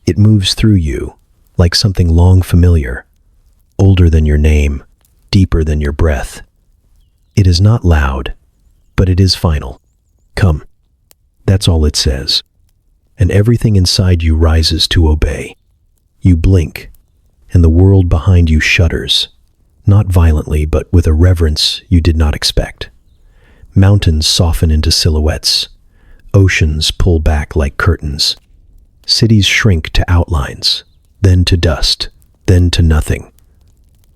A: It moves through you like something long familiar, older than your name, deeper than your breath. It is not loud, but it is final. Come. That's all it says. And everything inside you rises to obey. You blink, and the world behind you shudders, not violently, but with a reverence you did not expect. Mountains soften into silhouettes. Oceans pull back like curtains. Cities shrink to outlines, then to dust, then to nothing.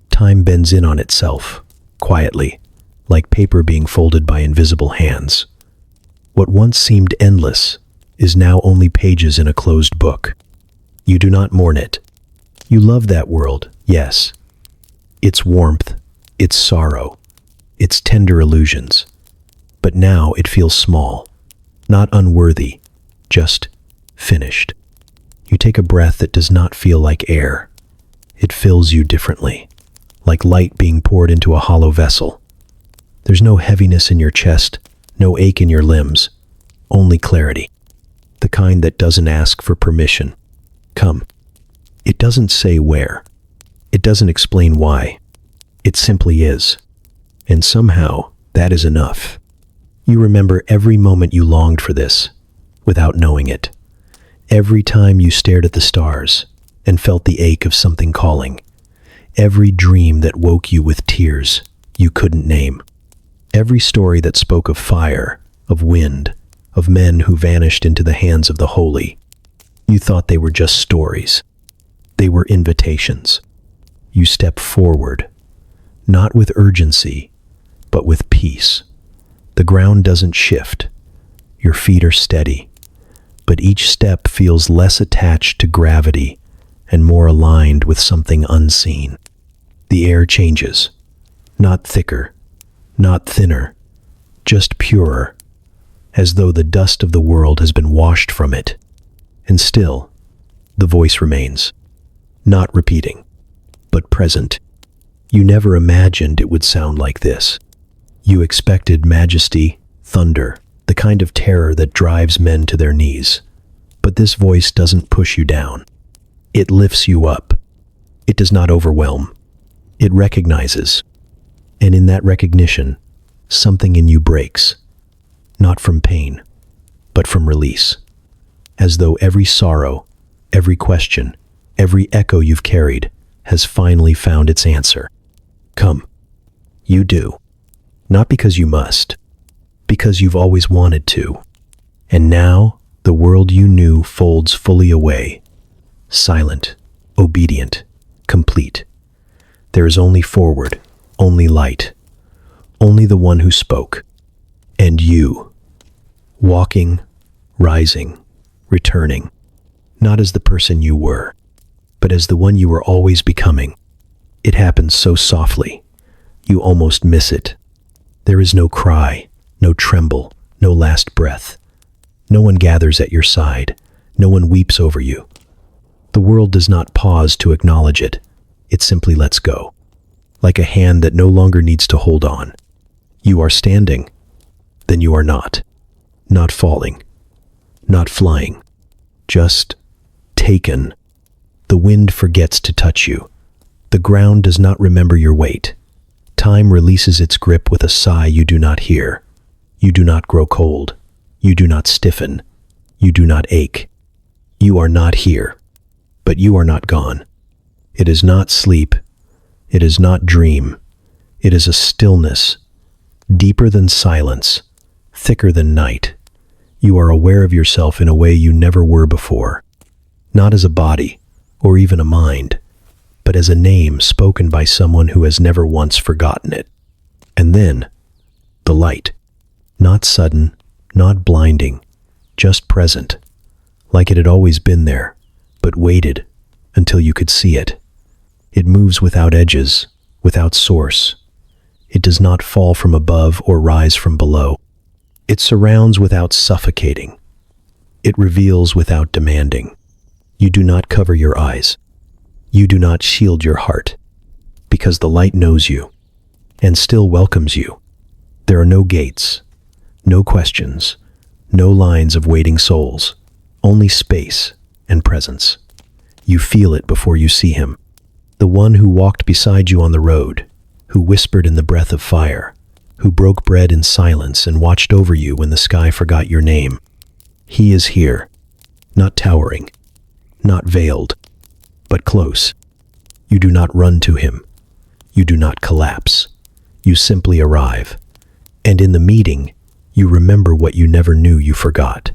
A: Time bends in on itself, quietly, like paper being folded by invisible hands. What once seemed endless is now only pages in a closed book. You do not mourn it. You love that world, yes. Its warmth, its sorrow, its tender illusions. But now it feels small, not unworthy, just finished. You take a breath that does not feel like air. It fills you differently, like light being poured into a hollow vessel. There's no heaviness in your chest, no ache in your limbs, only clarity. The kind that doesn't ask for permission. Come. It doesn't say where. It doesn't explain why. It simply is. And somehow, that is enough. You remember every moment you longed for this, without knowing it. Every time you stared at the stars and felt the ache of something calling. every dream that woke you with tears you couldn't name, every story that spoke of fire, of wind, of men who vanished into the hands of the holy. You thought they were just stories. They were invitations. You step forward, not with urgency, but with peace. The ground doesn't shift. Your feet are steady, but each step feels less attached to gravity and more aligned with something unseen. The air changes, not thicker, not thinner, just purer, as though the dust of the world has been washed from it. And still, the voice remains, not repeating, but present. You never imagined it would sound like this. You expected majesty, thunder, the kind of terror that drives men to their knees. But this voice doesn't push you down. It lifts you up. It does not overwhelm. It recognizes. And in that recognition, something in you breaks. Not from pain, but from release. As though every sorrow, every question, every echo you've carried has finally found its answer. Come. You do. Not because you must, because you've always wanted to. And now, the world you knew folds fully away. Silent, obedient, complete. There is only forward, only light, only the one who spoke. And you, walking, rising, returning, not as the person you were, but as the one you were always becoming. It happens so softly, you almost miss it. There is no cry, no tremble, no last breath. No one gathers at your side, no one weeps over you. The world does not pause to acknowledge it, it simply lets go. Like a hand that no longer needs to hold on. You are standing, then you are not. Not falling, not flying, just taken. The wind forgets to touch you. The ground does not remember your weight. Time releases its grip with a sigh you do not hear. You do not grow cold. You do not stiffen. You do not ache. You are not here, but you are not gone. It is not sleep. It is not dream. It is a stillness, deeper than silence, thicker than night. You are aware of yourself in a way you never were before. Not as a body, or even a mind, but as a name spoken by someone who has never once forgotten it. And then, the light. Not sudden, not blinding, just present, like it had always been there, but waited until you could see it. It moves without edges, without source. It does not fall from above or rise from below. It surrounds without suffocating. It reveals without demanding. You do not cover your eyes. You do not shield your heart, because the light knows you, and still welcomes you. There are no gates, no questions, no lines of waiting souls, only space and presence. You feel it before you see him. The one who walked beside you on the road, who whispered in the breath of fire, who broke bread in silence and watched over you when the sky forgot your name. He is here, not towering, not veiled, but close. You do not run to him. You do not collapse. You simply arrive. And in the meeting, you remember what you never knew you forgot.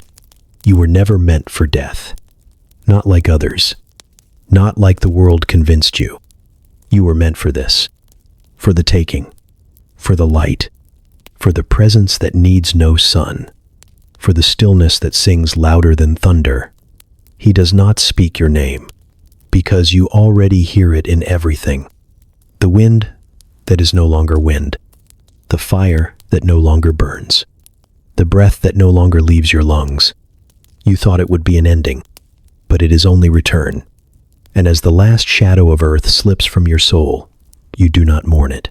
A: You were never meant for death. Not like others. Not like the world convinced you. You were meant for this. For the taking. For the light. For the presence that needs no sun. For the stillness that sings louder than thunder. He does not speak your name, because you already hear it in everything. The wind that is no longer wind. The fire that no longer burns. The breath that no longer leaves your lungs. You thought it would be an ending, but it is only return. And as the last shadow of earth slips from your soul, you do not mourn it.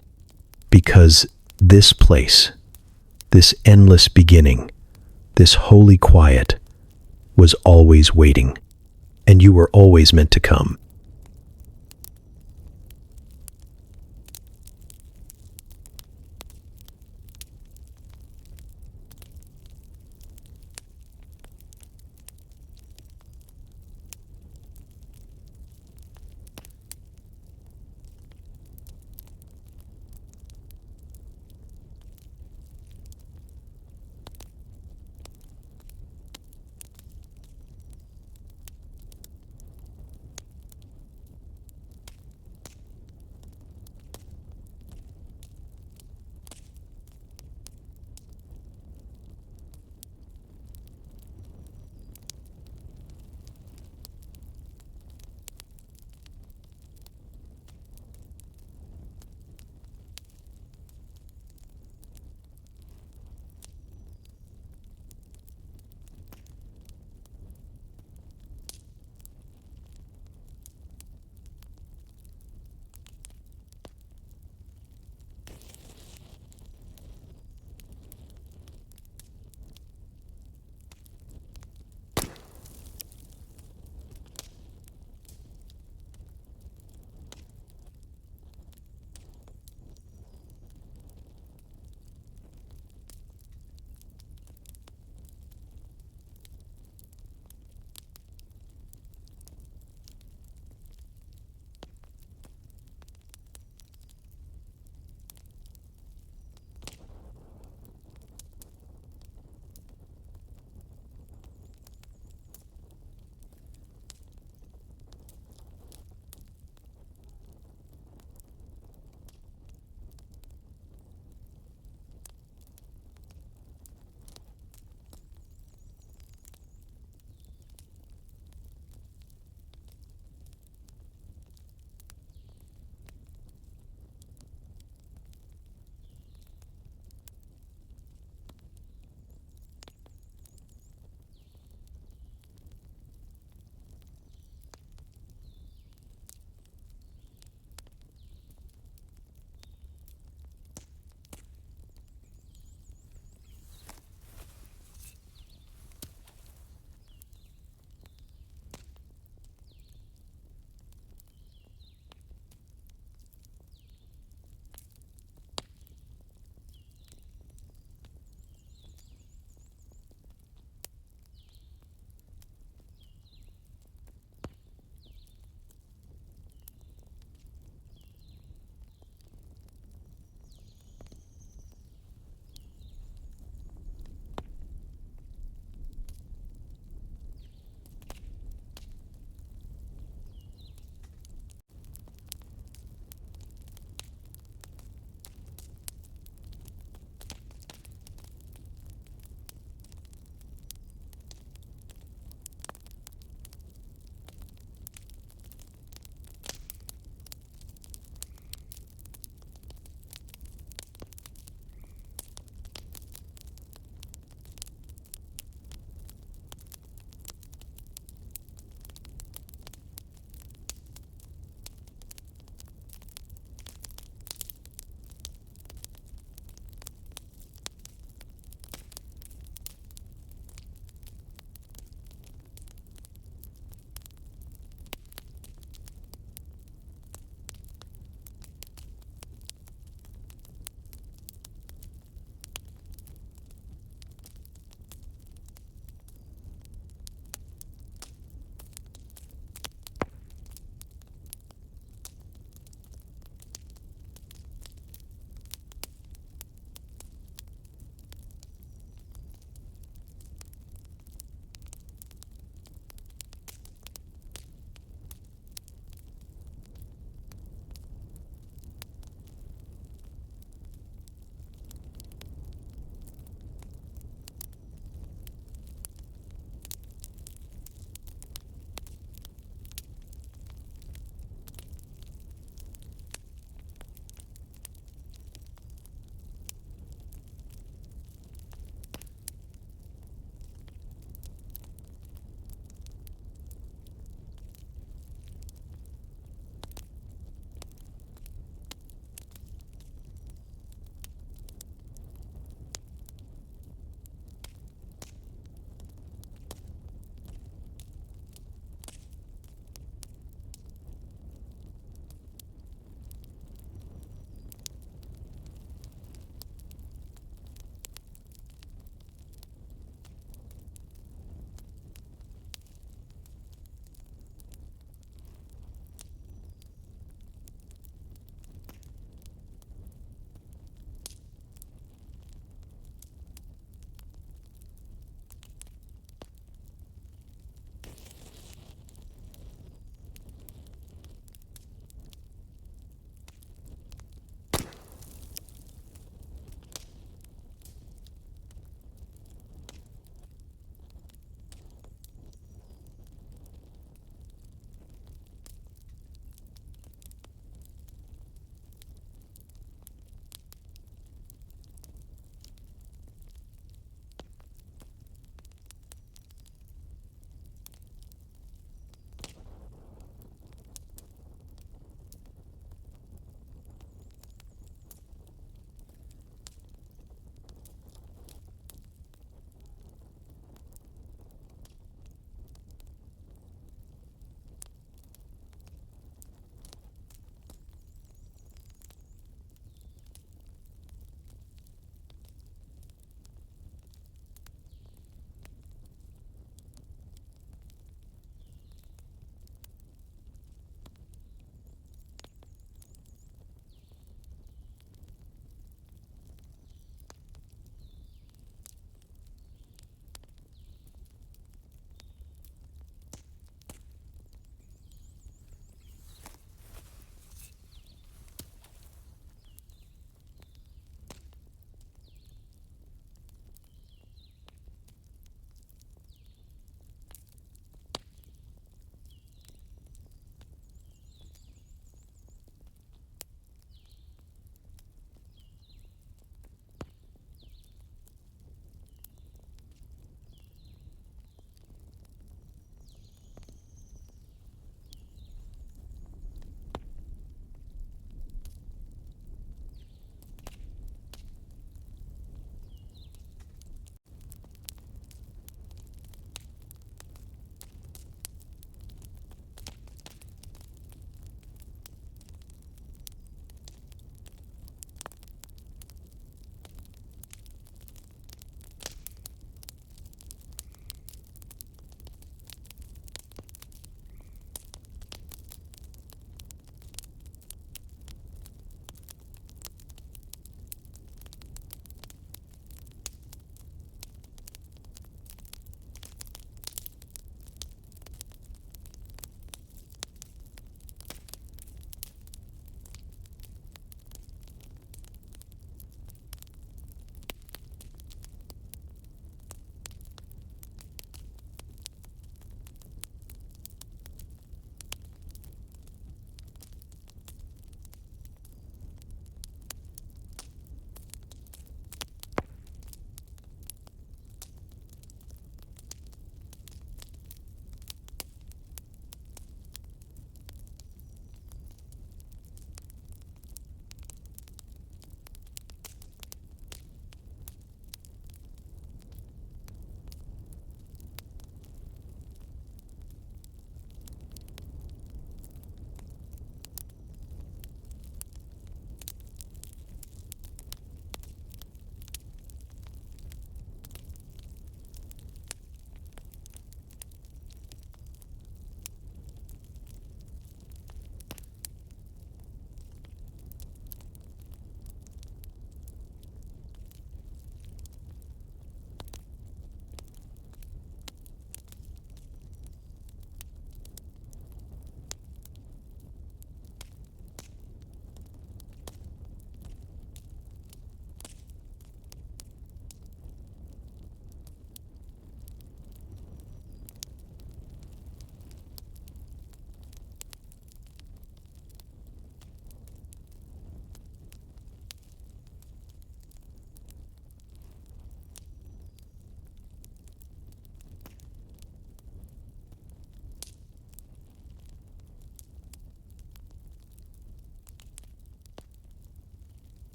A: Because this place, this endless beginning, this holy quiet, was always waiting, and you were always meant to come.